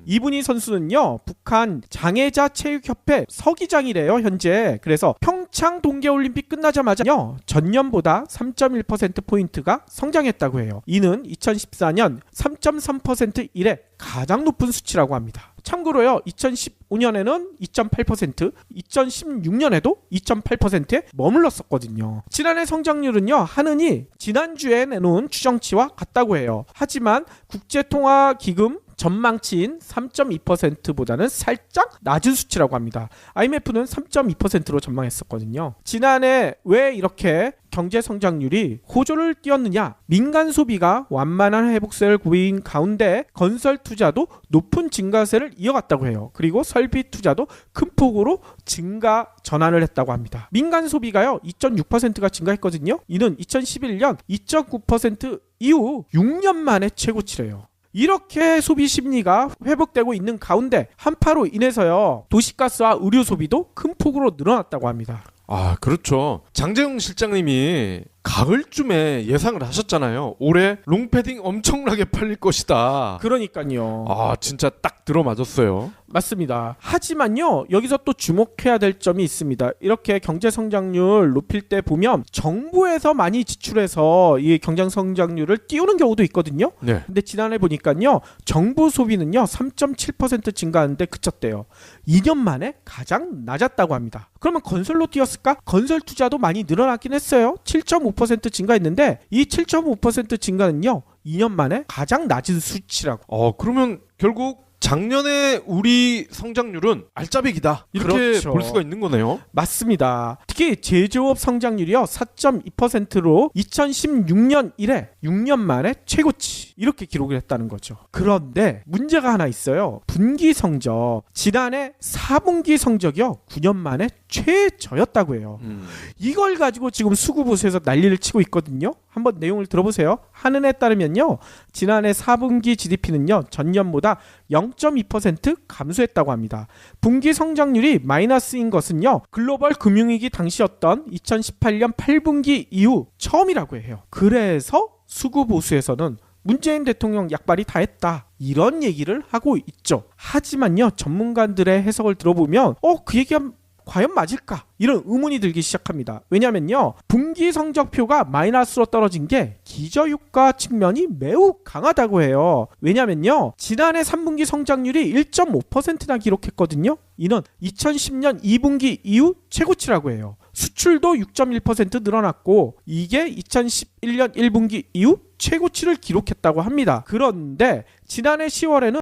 이분희 선수는요, 북한 장애자 체육협회 서기장이래요, 현재. 그래서 평창 동계올림픽 끝나자마자요, 전년보다 3.1%포인트가 성장했다고 해요. 이는 2014년 3.3% 이래 가장 높은 수치라고 합니다. 참고로요, 2015년에는 2.8%, 2016년에도 2.8%에 머물렀었거든요. 지난해 성장률은요, 하느니 지난주에 내놓은 추정치와 같다고 해요. 하지만 국제통화기금 전망치인 3.2%보다는 살짝 낮은 수치라고 합니다. IMF는 3.2%로 전망했었거든요. 지난해 왜 이렇게 경제 성장률이 호조를 띄었느냐? 민간 소비가 완만한 회복세를 보인 가운데 건설 투자도 높은 증가세를 이어갔다고 해요. 그리고 설비 투자도 큰 폭으로 증가 전환을 했다고 합니다. 민간 소비가요, 2.6%가 증가했거든요. 이는 2011년 2.9% 이후 6년 만에 최고치래요. 이렇게 소비 심리가 회복되고 있는 가운데 한파로 인해서요, 도시가스와 의료 소비도 큰 폭으로 늘어났다고 합니다. 아, 그렇죠. 장재웅 실장님이 가을쯤에 예상을 하셨잖아요. 올해 롱패딩 엄청나게 팔릴 것이다. 그러니까요. 아, 진짜 딱 들어맞았어요. 맞습니다. 하지만요, 여기서 또 주목해야 될 점이 있습니다. 이렇게 경제 성장률 높일 때 보면 정부에서 많이 지출해서 이 경제 성장률을 띄우는 경우도 있거든요. 네. 근데 지난해 보니까요, 정부 소비는요 3.7% 증가하는데 그쳤대요. 2년 만에 가장 낮았다고 합니다. 그러면 건설로 뛰었을까? 건설 투자도 많이 늘어났긴 했어요. 7.5% 증가했는데 이 7.5% 증가는요 2년 만에 가장 낮은 수치라고. 그러면 결국 작년에 우리 성장률은 알짜배기다, 이렇게 그렇죠. 볼 수가 있는 거네요. 맞습니다. 특히 제조업 성장률이요 4.2%로 2016년 이래 6년 만에 최고치, 이렇게 기록을 했다는 거죠. 그런데 문제가 하나 있어요. 분기 성적, 지난해 4분기 성적이요 9년 만에 최저였다고 해요. 이걸 가지고 지금 수구보수에서 난리를 치고 있거든요. 한번 내용을 들어보세요. 한은에 따르면요, 지난해 4분기 GDP는요 전년보다 0.2% 감소했다고 합니다. 분기 성장률이 마이너스인 것은요, 글로벌 금융위기 당시였던 2018년 8분기 이후 처음이라고 해요. 그래서 수구보수에서는 문재인 대통령 약발이 다 했다, 이런 얘기를 하고 있죠. 하지만요, 전문가들의 해석을 들어보면 그 얘기가 과연 맞을까? 이런 의문이 들기 시작합니다. 왜냐면요, 분기 성적표가 마이너스로 떨어진 게 기저효과 측면이 매우 강하다고 해요. 왜냐면요, 지난해 3분기 성장률이 1.5%나 기록했거든요. 이는 2010년 2분기 이후 최고치라고 해요. 수출도 6.1% 늘어났고 이게 2011년 1분기 이후 최고치를 기록했다고 합니다. 그런데 지난해 10월에는